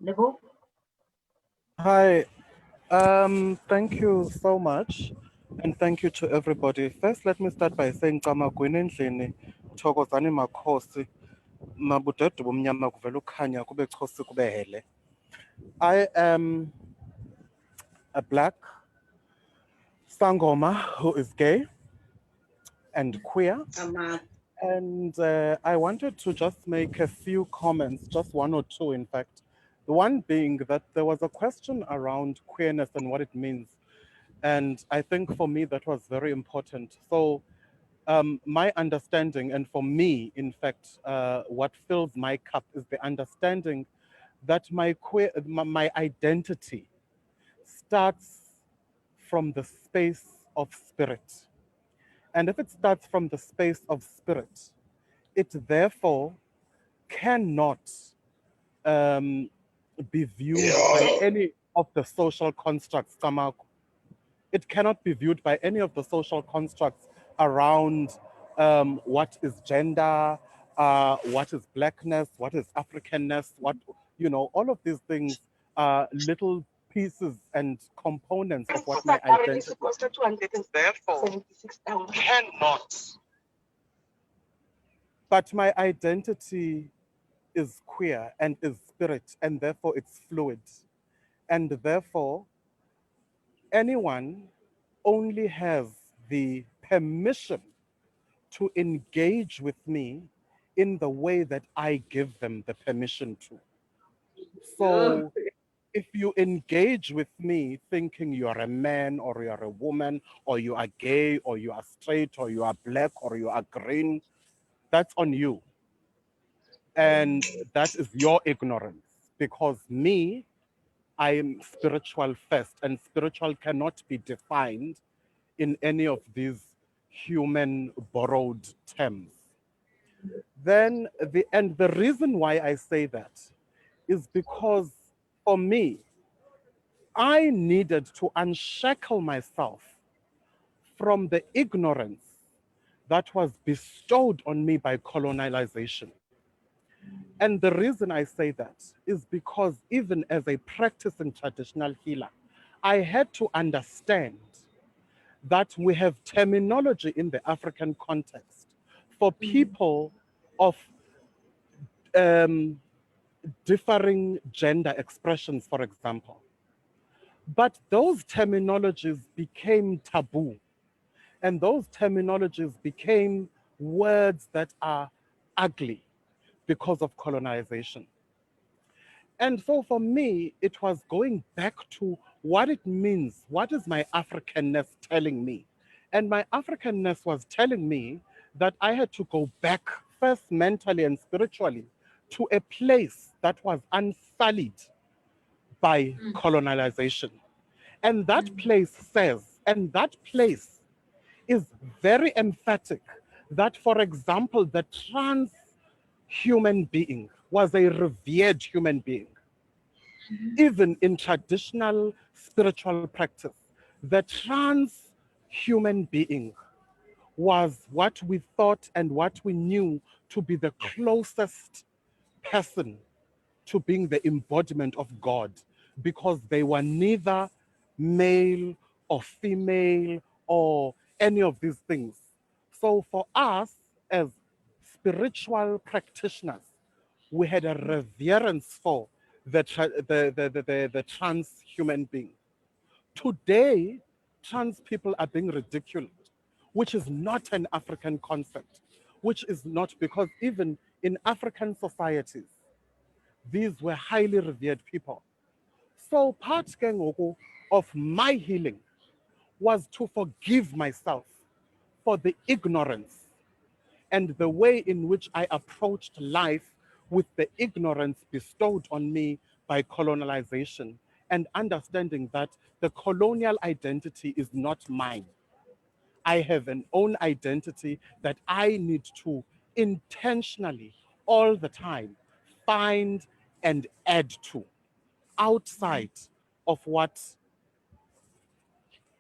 Lebo? Hi, thank you so much, and thank you to everybody. First, let me start by saying, Thokozani makhosi, mabudedu bomnyama kuvela ukukhanya kube chosi kube hele. I am a Black Sangoma who is gay and queer. And I wanted to just make a few comments, just one or two, in fact. The one being that there was a question around queerness and what it means. And I think for me, that was very important. So my understanding, and for me, in fact, what fills my cup is the understanding that my identity starts from the space of spirit. And if it starts from the space of spirit, it therefore cannot be viewed by any of the social constructs. It cannot be viewed by any of the social constructs around what is gender, what is Blackness, what is Africanness, what, you know, all of these things are little pieces and components of what my identity is. Therefore, cannot. But my identity is queer and is spirit, and therefore it's fluid. And therefore, anyone only has the permission to engage with me in the way that I give them the permission to. So if you engage with me thinking you're a man or you're a woman or you are gay or you are straight or you are black or you are green, that's on you. And that is your ignorance, because me, I am spiritual first, and spiritual cannot be defined in any of these human borrowed terms. Then the reason why I say that is because for me, I needed to unshackle myself from the ignorance that was bestowed on me by colonialization. And the reason I say that is because even as a practicing traditional healer, I had to understand that we have terminology in the African context for people of differing gender expressions, for example. But those terminologies became taboo, and those terminologies became words that are ugly because of colonization. And so for me, it was going back to what it means. What is my Africanness telling me? And my Africanness was telling me that I had to go back first mentally and spiritually to a place that was unsullied by colonization. And that place says, and that place is very emphatic that, for example, the trans human being was a revered human being. Even in traditional spiritual practice, the trans human being was what we thought and what we knew to be the closest person to being the embodiment of God, because they were neither male or female or any of these things. So for us as spiritual practitioners, we had a reverence for the trans human being. Today, trans people are being ridiculed, which is not an African concept, which is not, because even in African societies, these were highly revered people. So part of my healing was to forgive myself for the ignorance and the way in which I approached life with the ignorance bestowed on me by colonialization, and understanding that the colonial identity is not mine. I have an own identity that I need to intentionally, all the time, find and add to, outside of what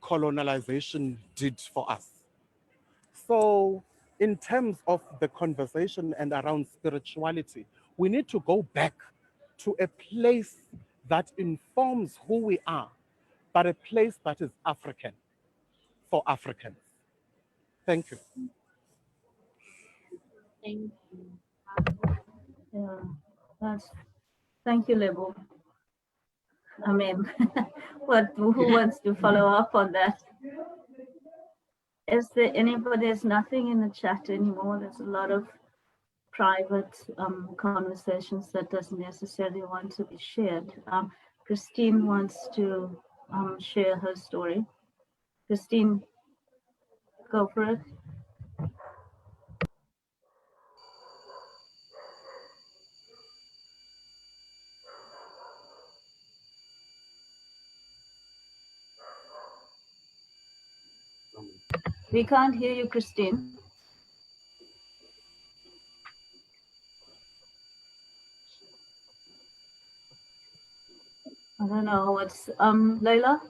colonialization did for us. So in terms of the conversation and around spirituality, we need to go back to a place that informs who we are, but a place that is African for Africans. Thank you. Thank you. Yeah, thank you, Lebo. I mean, who wants to follow up on that? Is there anybody? There's nothing in the chat anymore. There's a lot of private conversations that doesn't necessarily want to be shared. Christine wants to share her story. Christine, go for it. We can't hear you, Christine. I don't know what's Leila?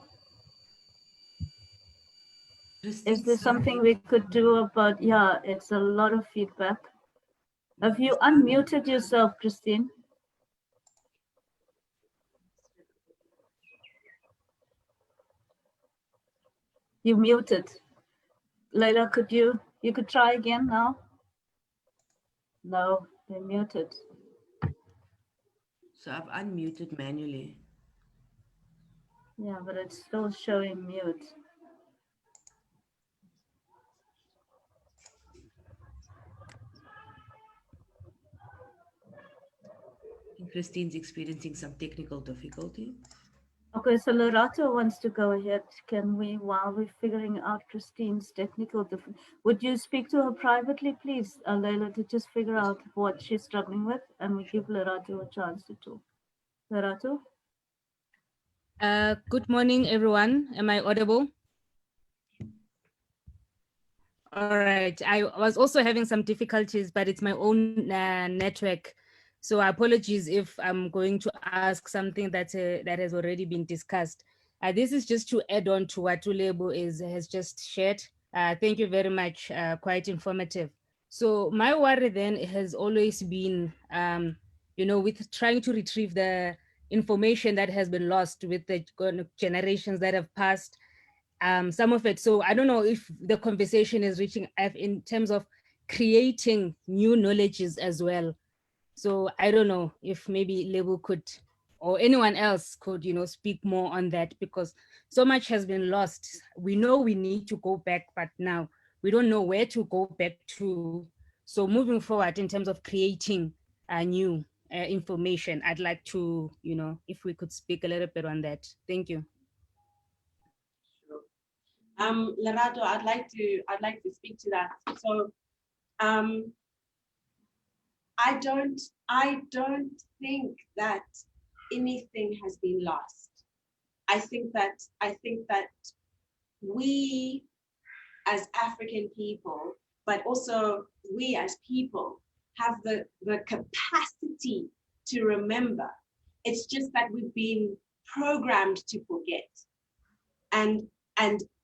Is there something we could do about, yeah, it's a lot of feedback. Have you unmuted yourself, Christine? You muted. Leila, you could try again now? No, they're muted. So I've unmuted manually. Yeah, but it's still showing mute. Christine's experiencing some technical difficulty. Okay, so Lorato wants to go ahead. Can we, while we're figuring out Christine's technical difficulty, would you speak to her privately, please, Leila, to just figure out what she's struggling with, and we give Lorato a chance to talk. Lorato? Good morning, everyone. Am I audible? All right. I was also having some difficulties, but it's my own network. So apologies if I'm going to ask something that has already been discussed. This is just to add on to what Ulebo has just shared. Thank you very much. Quite informative. So my worry then has always been, with trying to retrieve the information that has been lost with the generations that have passed. Some of it. So I don't know if the conversation is reaching in terms of creating new knowledges as well. So I don't know if maybe Lebo could, or anyone else could, speak more on that, because so much has been lost. We know we need to go back, but now we don't know where to go back to. So moving forward in terms of creating a new information, I'd like to, if we could speak a little bit on that. Thank you. Lorato, I'd like to speak to that. So I don't think that anything has been lost. I think that we as African people, but also we as people, have the capacity to remember. It's just that we've been programmed to forget. And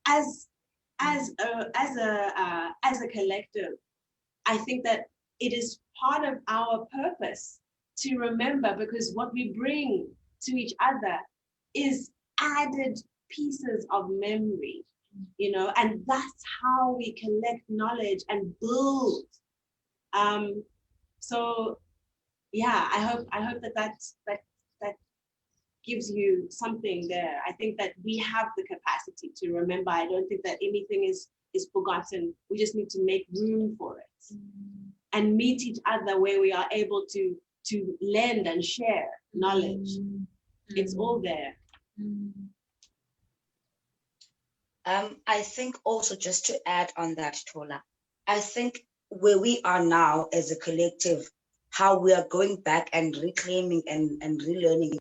as a collective, I think that it is part of our purpose to remember, because what we bring to each other is added pieces of memory, and that's how we collect knowledge and build. So yeah, I hope that gives you something there. I think that we have the capacity to remember. I don't think that anything is forgotten. We just need to make room for it and meet each other where we are able to lend and share knowledge. It's all there. I think also, just to add on that, Thola, I think where we are now as a collective, how we are going back and reclaiming and relearning,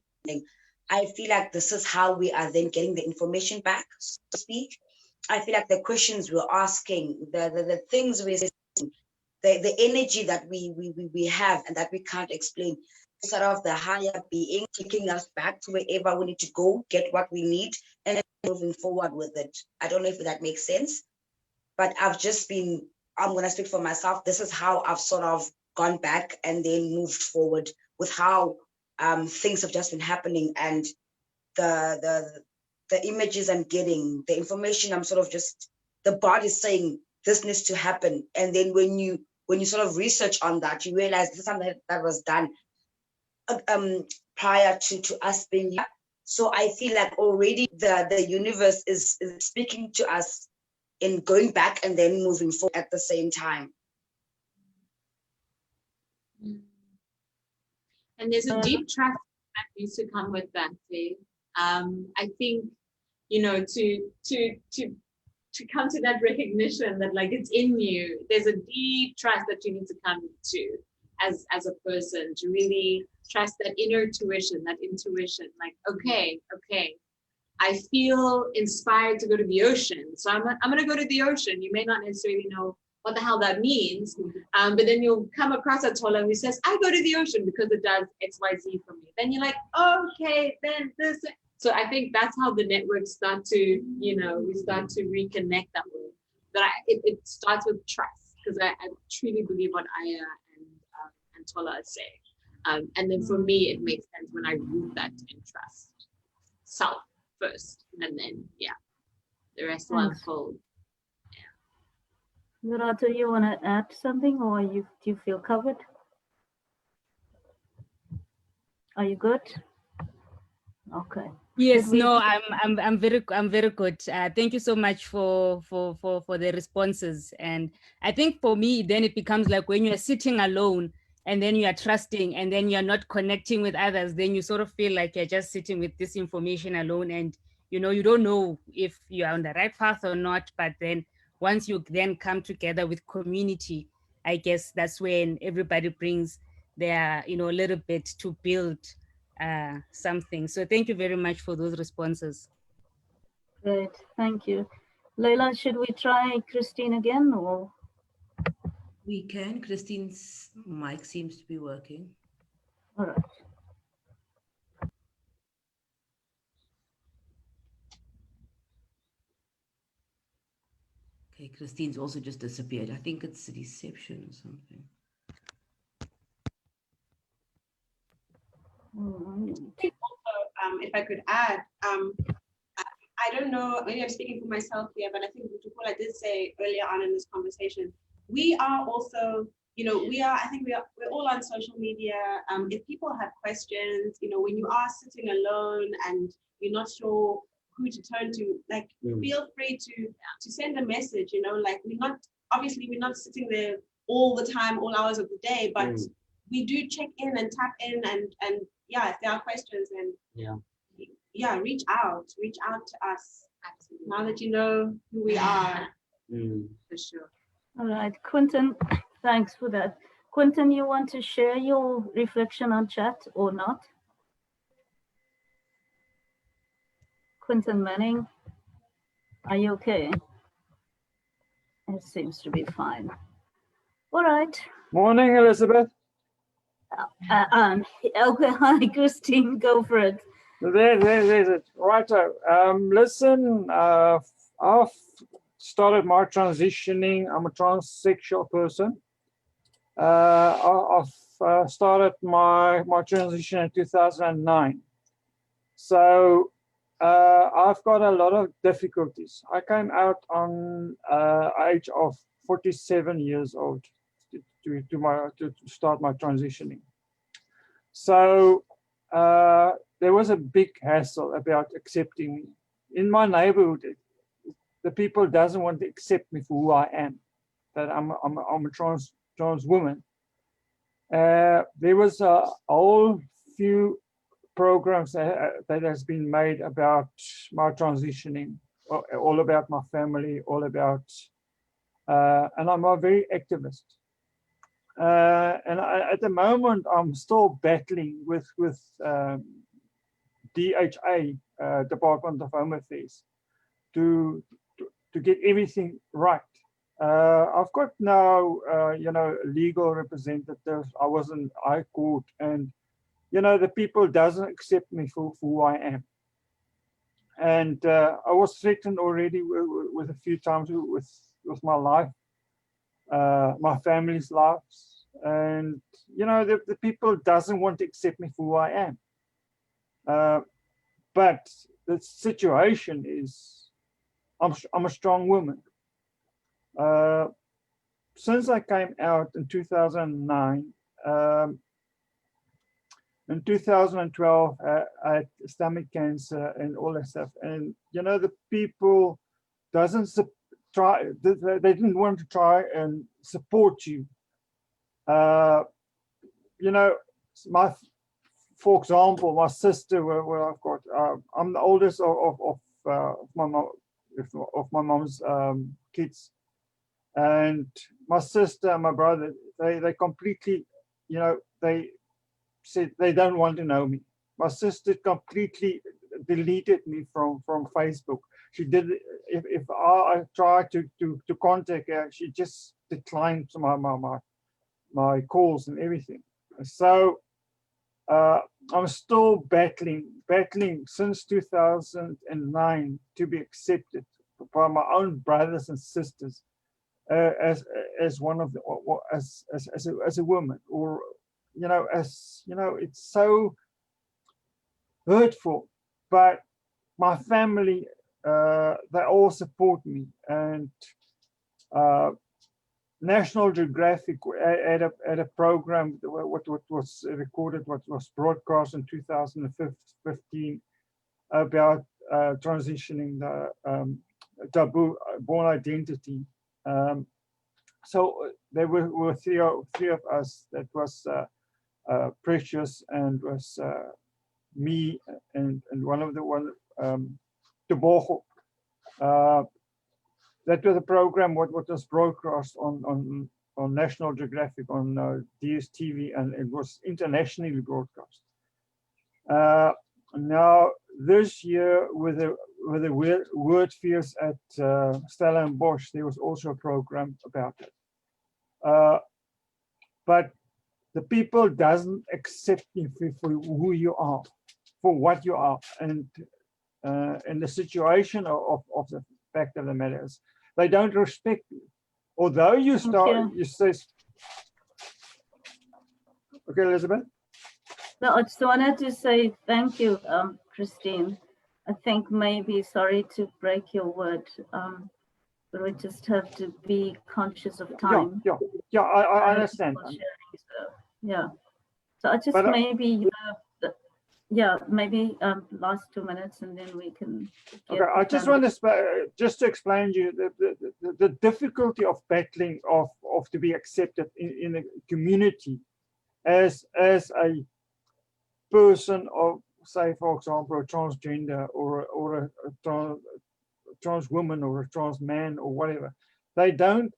I feel like this is how we are then getting the information back, so to speak. I feel like the questions we're asking, the things we're saying, the energy that we have and that we can't explain, sort of the higher being taking us back to wherever we need to go, get what we need, and moving forward with it. I don't know if that makes sense, but I'm going to speak for myself. This is how I've sort of gone back and then moved forward with how things have just been happening, and the images I'm getting, the information I'm sort of just, the body's saying this needs to happen. And then when you sort of research on that, you realize this is something that was done prior to us being here. So I feel like already the universe is speaking to us in going back and then moving forward at the same time. And there's a deep trust that needs to come with that, Dave. I think, to come to that recognition that like it's in you, there's a deep trust that you need to come to as a person, to really trust that inner intuition, like, okay, I feel inspired to go to the ocean, so I'm gonna go to the ocean. You may not necessarily know what the hell that means, but then you'll come across a Thola who says, I go to the ocean because it does XYZ for me. Then you're like, okay, then this. So I think that's how the networks start to, we start to reconnect that way. But it starts with trust, because I truly believe what Aya and Thola are saying. And then for me, it makes sense when I root that in trust. Self first, and then, the rest will unfold. Lerato, you want to add something, or do you feel covered? Are you good? Okay. Yes, no, I'm very good. Thank you so much for the responses. And I think for me, then it becomes like when you are sitting alone and then you are trusting and then you're not connecting with others, then you sort of feel like you're just sitting with this information alone, and you don't know if you're on the right path or not. But then once you then come together with community, I guess that's when everybody brings their a little bit to build something. So thank you very much for those responses. Great, thank you. Leila, should we try Christine again, or? We can. Christine's mic seems to be working. All right. Okay, Christine's also just disappeared. I think it's reception or something. Also, if I could add, I don't know, maybe I'm speaking for myself here, but I think Nthupula did say earlier on in this conversation, we are also, we're all on social media. If people have questions, when you are sitting alone and you're not sure who to turn to, feel free to send a message, we're not sitting there all the time, all hours of the day, but we do check in and tap in and if there are questions, then reach out to us. Absolutely. Now that you know who we are. For sure. All right, Quentin, thanks for that. Quentin, you want to share your reflection on chat or not? Quentin Manning, are you okay? It seems to be fine. All right. Morning, Elizabeth. Okay, hi, Christine, go for it. There's it. Righto. Listen, I've started my transitioning. I'm a transsexual person. I've started my transition in 2009. So I've got a lot of difficulties. I came out on age of 47 years old to start my transitioning. So there was a big hassle about accepting me. In my neighborhood, the people doesn't want to accept me for who I am, that I'm a trans woman. There was a whole few programs that has been made about my transitioning, all about my family, all about, and I'm a very activist. And at the moment, I'm still battling with DHA, Department of Home Affairs, to get everything right. I've got now, legal representatives. I was in High Court, and the people doesn't accept me for who I am. And I was threatened already with a few times with my life, my family's lives, and the people doesn't want to accept me for who I am. But the situation is, I'm a strong woman. Since I came out in 2009, in 2012, I had stomach cancer and all that stuff. And, the people doesn't try, they didn't want to try and support you. For example, my sister, where I've got, I'm the oldest of my mom's kids. And my sister and my brother, they completely, they said they don't want to know me. My sister completely deleted me from Facebook. She did. If I tried to contact her, she just declined my calls and everything. So I'm still battling since 2009 to be accepted by my own brothers and sisters as one of the as a woman, or it's so hurtful. But my family they all support me. And National Geographic had a program what was recorded, what was broadcast in 2015 about transitioning the taboo born identity. So there were three of us. That was Precious, and was me, and one of the Tebogo. That was a program what was broadcast on National Geographic, on DSTV, and it was internationally broadcast. Now this year, with the word fairs at Stellenbosch, there was also a program about it. But the people doesn't accept you for who you are, for what you are, and the situation of the fact of the matter is, they don't respect you. Although you say, okay, Elizabeth? No, I just wanted to say thank you, Christine. I think maybe, sorry to break your word, but we just have to be conscious of time. Yeah, I understand. Yeah, so I just maybe, maybe last 2 minutes, and then we can. Okay, I just want to just to explain to you the difficulty of battling of to be accepted in a community as a person of, say, for example, a transgender or a trans woman or a trans man or whatever. They don't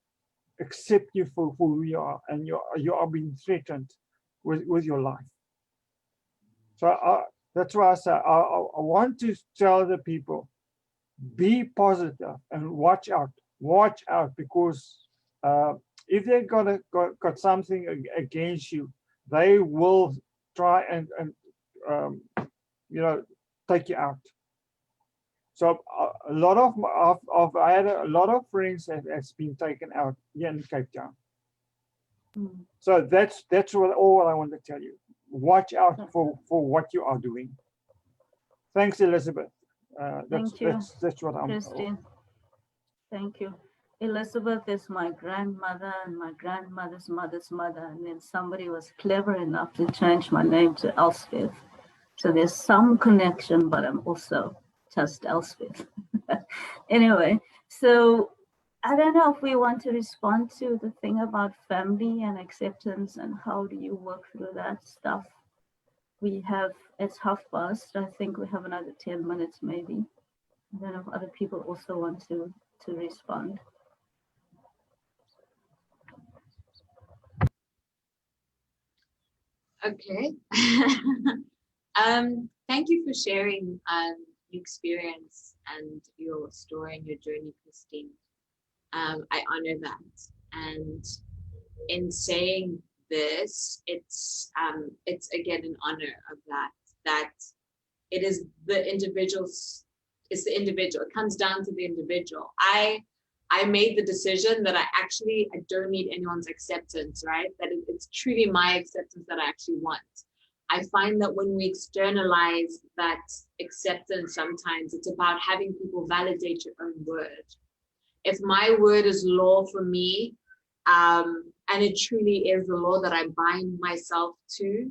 accept you for who you are, and you are being threatened with your life. So that's why I say I want to tell the people, be positive and watch out, because if they got something against you, they will try and take you out. So a lot of I had a lot of friends that has been taken out here in Cape Town. So that's all I want to tell you. Watch out for what you are doing. Thanks, Elizabeth. Thank you. That's what I'm. Christine. Thank you. Elizabeth is my grandmother and my grandmother's mother's mother, and then somebody was clever enough to change my name to Elsbeth. So there's some connection, but I'm also just Elsbeth. Anyway, so I don't know if we want to respond to the thing about family and acceptance and how do you work through that stuff. We have, it's past. I think we have another 10 minutes maybe. I don't know if other people also want to respond. Okay. Thank you for sharing your experience and your story and your journey, Christine. I honor that. And in saying this, it's again an honor of that it is the individuals, it's the individual. It comes down to the individual. I made the decision that I don't need anyone's acceptance, right? That it's truly my acceptance that I actually want. I find that when we externalize that acceptance, sometimes it's about having people validate your own word. If my word is law for me, and it truly is the law that I bind myself to,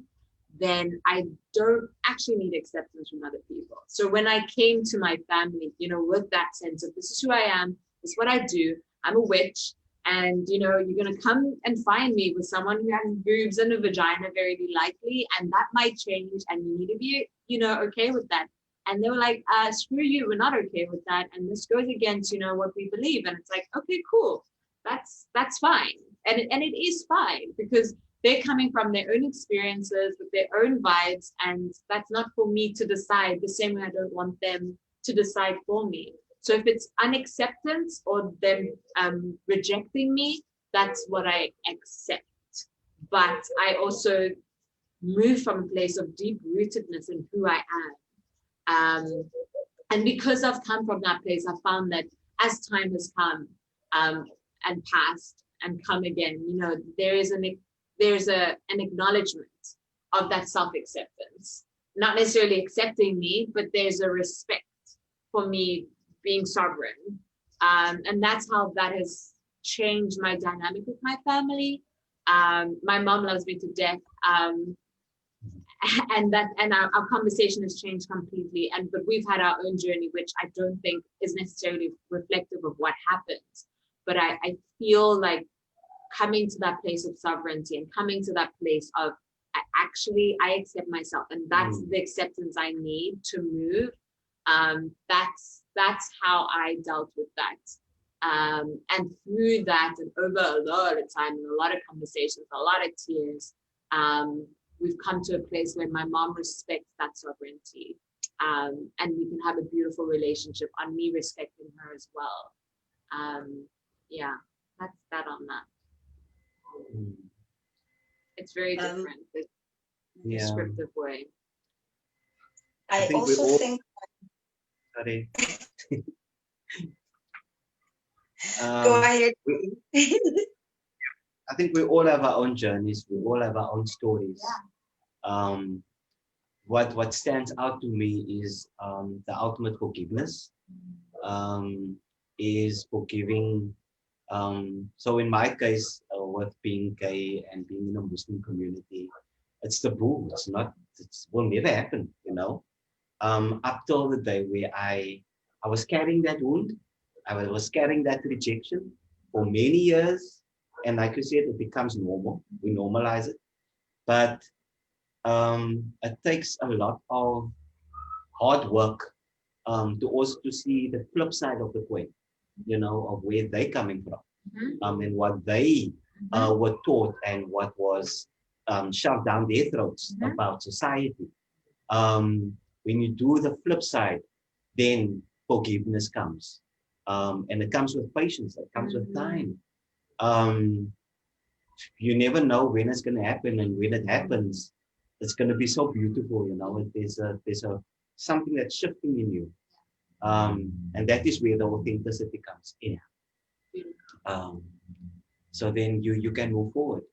then I don't actually need acceptance from other people. So when I came to my family, with that sense of this is who I am, this is what I do, I'm a witch, and you're going to come and find me with someone who has boobs and a vagina, very likely, and that might change, and you need to be okay with that. And they were like, screw you, we're not okay with that, and this goes against what we believe. And it's like, okay, cool, that's fine. And it is fine, because they're coming from their own experiences with their own vibes, and that's not for me to decide, the same way I don't want them to decide for me. So if it's unacceptance or them rejecting me, that's what I accept. But I also move from a place of deep rootedness in who I am. And because I've come from that place, I found that as time has come and passed and come again, there's an acknowledgement of that self-acceptance. Not necessarily accepting me, but there's a respect for me being sovereign. And that's how that has changed my dynamic with my family. My mom loves me to death. And our conversation has changed completely. But we've had our own journey, which I don't think is necessarily reflective of what happens. But I feel like coming to that place of sovereignty and coming to that place of I accept myself, and that's the acceptance I need to move. That's how I dealt with that. And through that, and over a lot of time and a lot of conversations, a lot of tears, we've come to a place where my mom respects that sovereignty. And we can have a beautiful relationship on me respecting her as well. Yeah, that's that on that. It's very different. It's a descriptive way. I also think. Sorry. Go ahead. I think we all have our own journeys. We all have our own stories. Yeah. What stands out to me is the ultimate forgiveness. Is forgiving. So in my case, with being gay and being in a Muslim community, it's taboo. It will never happen, you know. Up till the day where I was carrying that wound, I was carrying that rejection for many years, and like you said, it becomes normal. We normalize it, but it takes a lot of hard work to also to see the flip side of the coin, you know, of where they're coming from, and what they were taught and what was shoved down their throats about society. When you do the flip side, then forgiveness comes. And it comes with patience, it comes with time. You never know when it's going to happen, and when it happens, it's going to be so beautiful, you know. There's something that's shifting in you. And that is where the authenticity comes in. So then you can move forward.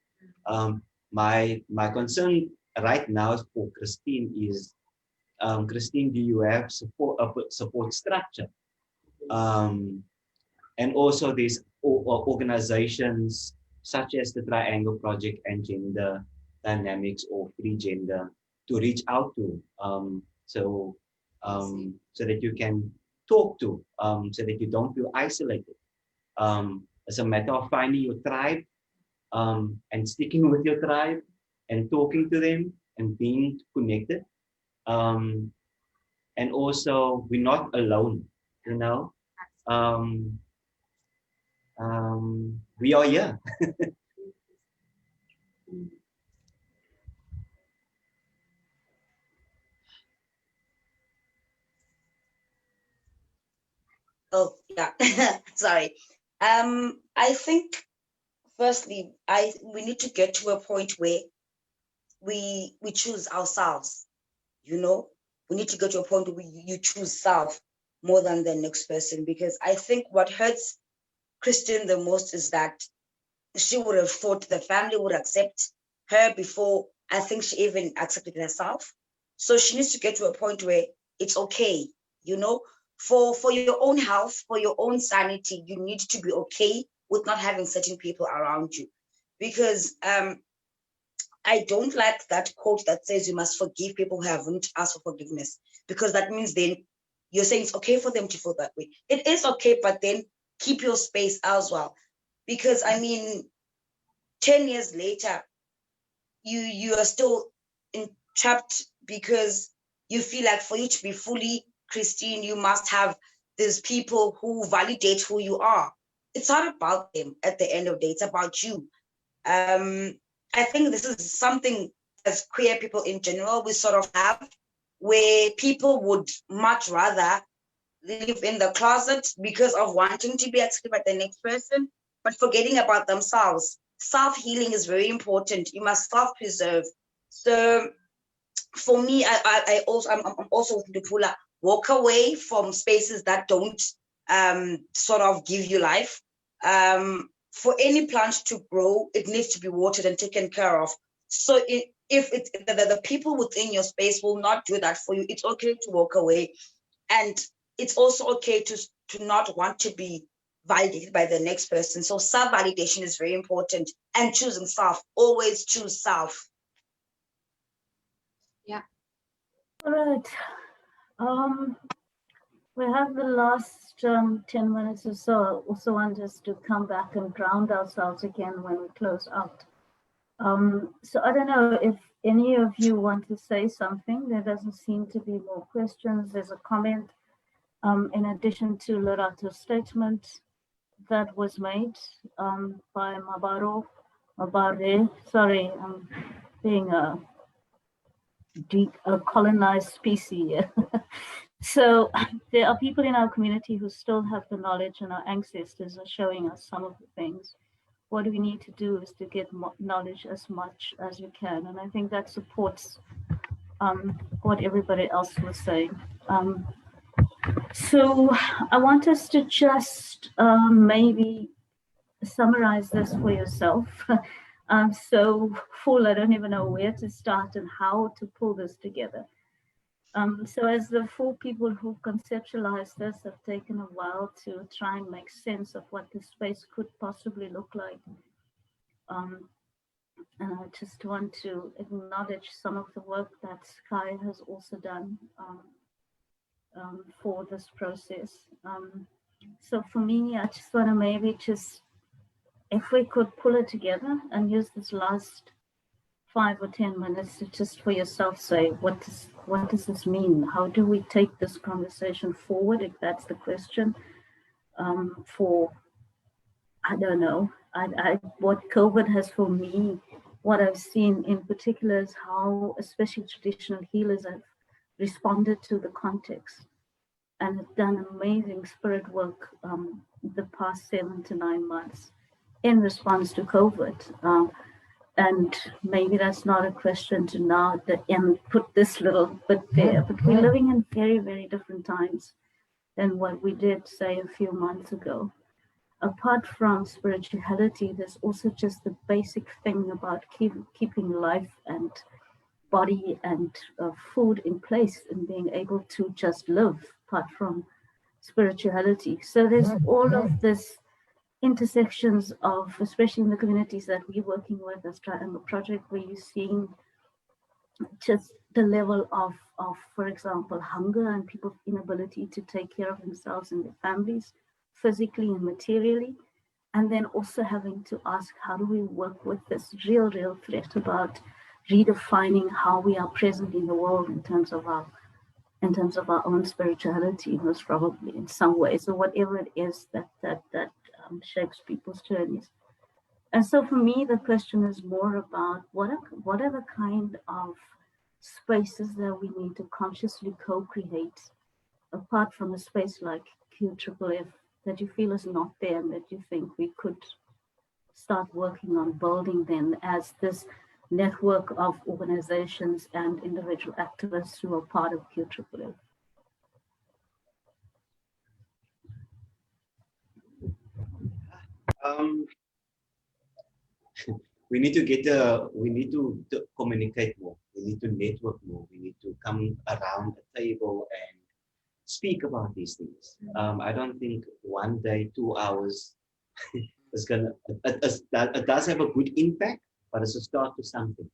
My concern right now for Christine is, Christine, do you have support structure? And also these organizations such as the Triangle Project and Gender Dynamics or Free Gender to reach out to, so that you can talk to, so that you don't feel isolated. It's a matter of finding your tribe, and sticking with your tribe and talking to them and being connected. And also, we're not alone, you know. We are here. Oh, yeah. Sorry. I think firstly, we need to get to a point where we choose ourselves, you know. We need to get to a point where you choose self more than the next person, because I think what hurts Christian the most is that she would have thought the family would accept her before I think she even accepted herself. So she needs to get to a point where it's okay, you know, for your own health, for your own sanity, you need to be okay with not having certain people around you. Because I don't like that quote that says you must forgive people who haven't asked for forgiveness, because that means then you're saying it's okay for them to feel that way. It is okay, but then keep your space as well. Because I mean, 10 years later, you are still trapped because you feel like for you to be fully Christian, you must have these people who validate who you are. It's not about them at the end of the day, it's about you. I think this is something as queer people in general, we sort of have, where people would much rather live in the closet because of wanting to be accepted by the next person, but forgetting about themselves. Self-healing is very important. You must self-preserve. So for me, I'm also with Nthupula. Walk away from spaces that don't sort of give you life. For any plant to grow, it needs to be watered and taken care of. So if the people within your space will not do that for you, it's okay to walk away. And it's also okay to to not want to be validated by the next person. So self-validation is very important, and choosing self. Always choose self. Yeah. All right. We have the last 10 minutes or so. I also want us to come back and ground ourselves again when we close out. So I don't know if any of you want to say something. There doesn't seem to be more questions. There's a comment in addition to Lorato's statement that was made by Mabare. Sorry, I'm being a colonized species. So there are people in our community who still have the knowledge, and our ancestors are showing us some of the things. What we need to do is to get knowledge as much as we can. And I think that supports what everybody else was saying. So I want us to just maybe summarize this for yourself. So full, I don't even know where to start and how to pull this together. So as the four people who conceptualized this have taken a while to try and make sense of what the space could possibly look like. And I just want to acknowledge some of the work that Sky has also done for this process. So for me, I just want to maybe just, if we could pull it together and use this last 5 or 10 minutes to just for yourself say, what does this mean? How do we take this conversation forward, if that's the question? For, I don't know, what COVID has for me, what I've seen in particular is how especially traditional healers have responded to the context and have done amazing spirit work the past 7 to 9 months in response to COVID. And maybe that's not a question to now at the end put this little bit there, but we're living in very, very different times than what we did, say, a few months ago. Apart from spirituality, there's also just the basic thing about keeping life and body and food in place and being able to just live, apart from spirituality. So there's all of this intersections of, especially in the communities that we're working with as Triangle Project, where you're seeing just the level of, for example, hunger and people's inability to take care of themselves and their families, physically and materially, and then also having to ask, how do we work with this real threat about redefining how we are present in the world in terms of our own spirituality, most probably in some way. So whatever it is that shapes people's journeys. And so for me, the question is more about what are the kind of spaces that we need to consciously co-create, apart from a space like QFFF that you feel is not there and that you think we could start working on building then as this network of organizations and individual activists who are part of QFFF. We need to communicate more. We need to network more. We need to come around a table and speak about these things. I don't think 1 day, 2 hours is gonna. It does have a good impact, but it's a start to something.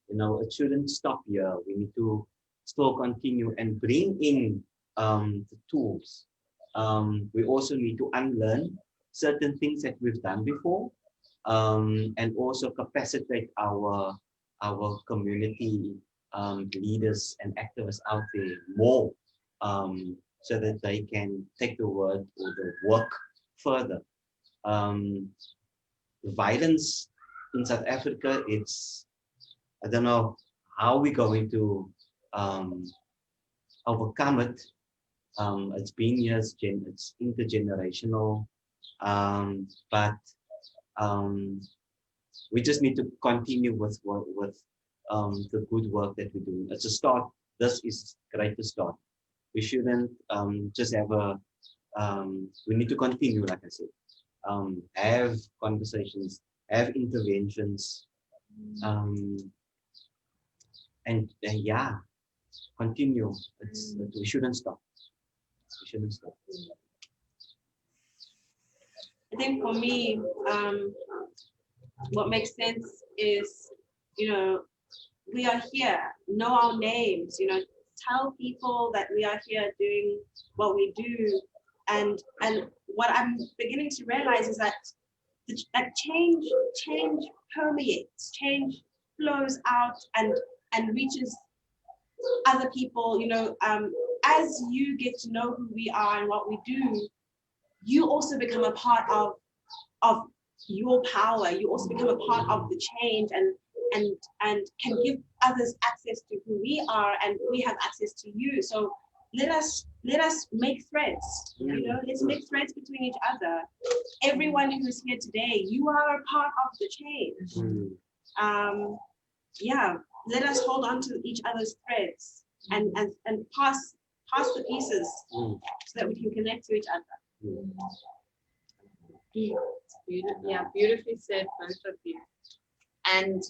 You know, it shouldn't stop here. We need to still continue and bring in the tools. We also need to unlearn certain things that we've done before, and also capacitate our community leaders and activists out there more, so that they can take the word or the work further. Violence in South Africa, I don't know how we're going to overcome it. It's been years, it's intergenerational, but we just need to continue with the good work that we're doing. It's a start. This is great to start. We shouldn't just have we need to continue, like I said, have conversations, have interventions, and yeah, continue. We shouldn't stop. We shouldn't stop. I think for me, what makes sense is, you know, we are here, know our names, you know, tell people that we are here doing what we do. And what I'm beginning to realize is that change permeates, change flows out and reaches other people, you know. As you get to know who we are and what we do, you also become a part of your power. You also become a part of the change and can give others access to who we are, and we have access to you. So let us make threads, you know, let's make threads between each other. Everyone who is here today, you are a part of the change. Yeah, let us hold on to each other's threads and pass the pieces so that we can connect to each other. Yeah, beautifully said, both of you. And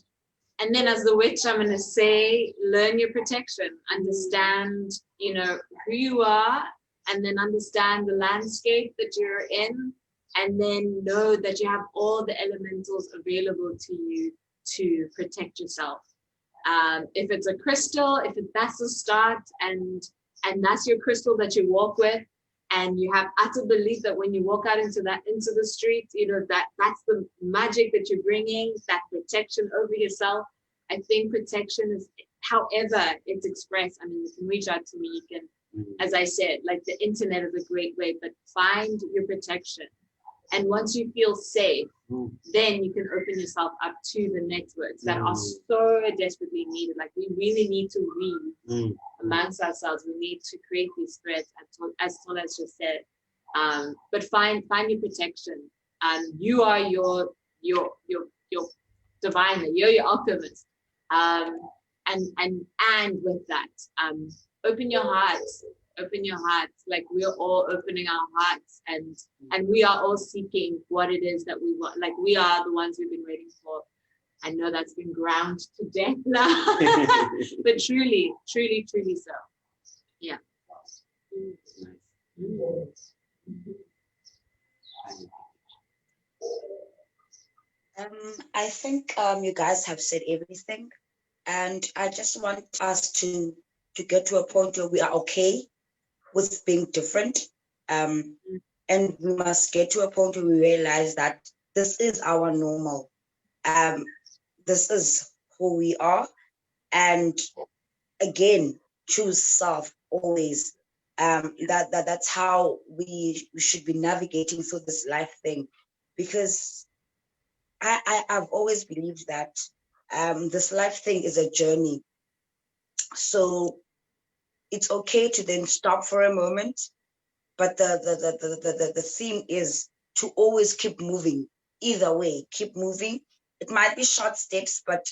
then as the witch, I'm going to say, learn your protection, understand, you know, who you are, and then understand the landscape that you're in, and then know that you have all the elementals available to you to protect yourself. If it's a crystal, that's the start, and that's your crystal that you walk with, and you have utter belief that when you walk out into the street, you know, that's the magic that you're bringing, that protection over yourself. I think protection is, however it's expressed. I mean, you can reach out to me, you can, as I said, like the internet is a great way, but find your protection. And once you feel safe, then you can open yourself up to the networks that are so desperately needed. Like, we really need to weave amongst ourselves. We need to create these threads, as Thola has just said. But find your protection. You are your diviner. You're your alchemist. And with that, open your hearts. Open your hearts, like we're all opening our hearts, and we are all seeking what it is that we want. Like, we are the ones we've been waiting for. I know that's been ground to death now, but truly so. Yeah. I think you guys have said everything, and I just want us to get to a point where we are okay with being different, and we must get to a point where we realize that this is our normal. This is who we are, and again, choose self always. That's how we should be navigating through this life thing, because I've always believed that this life thing is a journey. So it's okay to then stop for a moment, but the theme is to always keep moving. Either way, keep moving. It might be short steps, but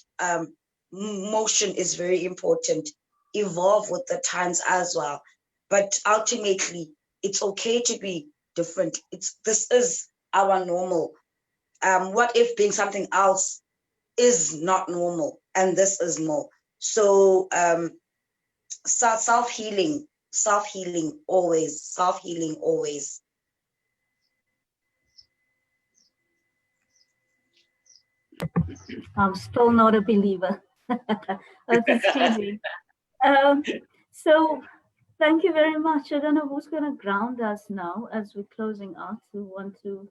motion is very important. Evolve with the times as well. But ultimately, it's okay to be different. This is our normal. What if being something else is not normal and this is more? So self-healing always, self-healing always. I'm still not a believer. That's cheesy. So thank you very much. I don't know who's going to ground us now as we're closing out, who want to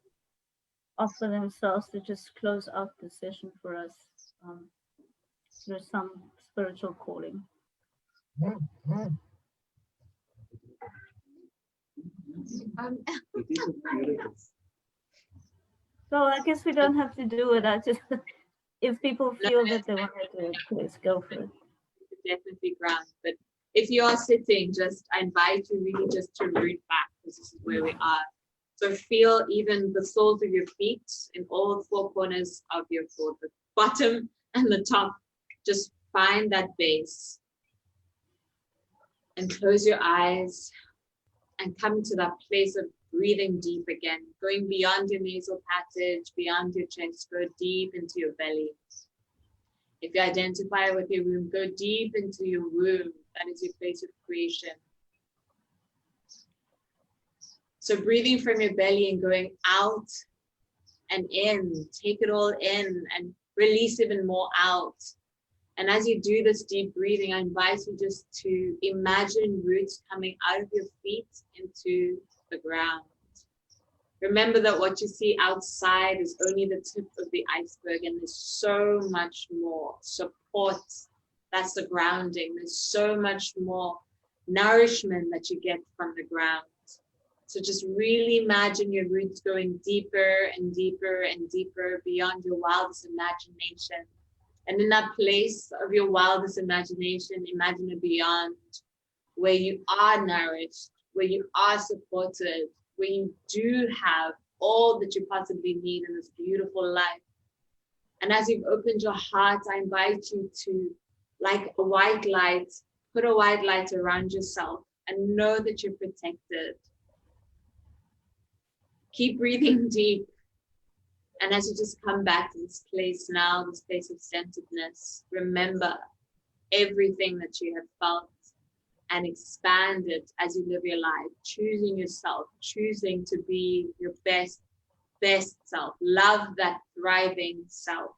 offer themselves to just close out the session for us through some spiritual calling. So I guess we don't have to do it. I just, if people feel that they want to do it, please go for it. Definitely ground. But if you are sitting, I invite you really just to root back, because this is where we are. So feel even the soles of your feet in all 4 corners of your foot, the bottom and the top. Just find that base and close your eyes and come to that place of breathing deep again, going beyond your nasal passage, beyond your chest, go deep into your belly. If you identify with your womb, go deep into your womb. That is your place of creation. So breathing from your belly and going out and in. Take it all in and release even more out. And as you do this deep breathing, I invite you just to imagine roots coming out of your feet into the ground. Remember that what you see outside is only the tip of the iceberg, and there's so much more support. That's the grounding. There's so much more nourishment that you get from the ground. So just really imagine your roots going deeper and deeper and deeper beyond your wildest imagination. And in that place of your wildest imagination, imagine a beyond where you are nourished, where you are supported, where you do have all that you possibly need in this beautiful life. And as you've opened your heart, I invite you to, like a white light, put a white light around yourself and know that you're protected. Keep breathing deep. And as you just come back to this place now, this place of centeredness, remember everything that you have felt and expand it as you live your life, choosing yourself, choosing to be your best self. Love that thriving self.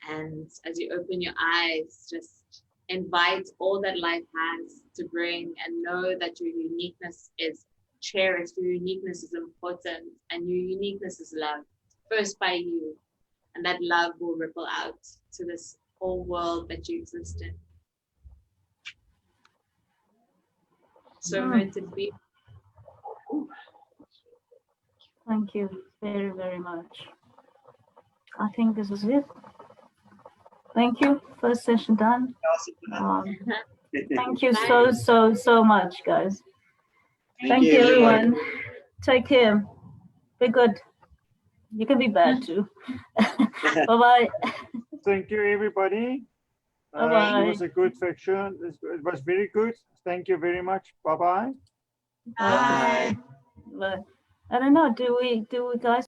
And as you open your eyes, just invite all that life has to bring and know that your uniqueness is cherished, your uniqueness is important, and your uniqueness is loved. First by you, and that love will ripple out to this whole world that you exist in. So meant to be. Thank you very, very much. I think this is it. Thank you. First session done. Thank you so much, guys. Thank you, everyone. Take care. Be good. You can be bad too. Bye-bye. Thank you, everybody. Bye-bye. It was a good section. It was very good. Thank you very much. Bye-bye. Bye. Bye. I don't know. Do we guys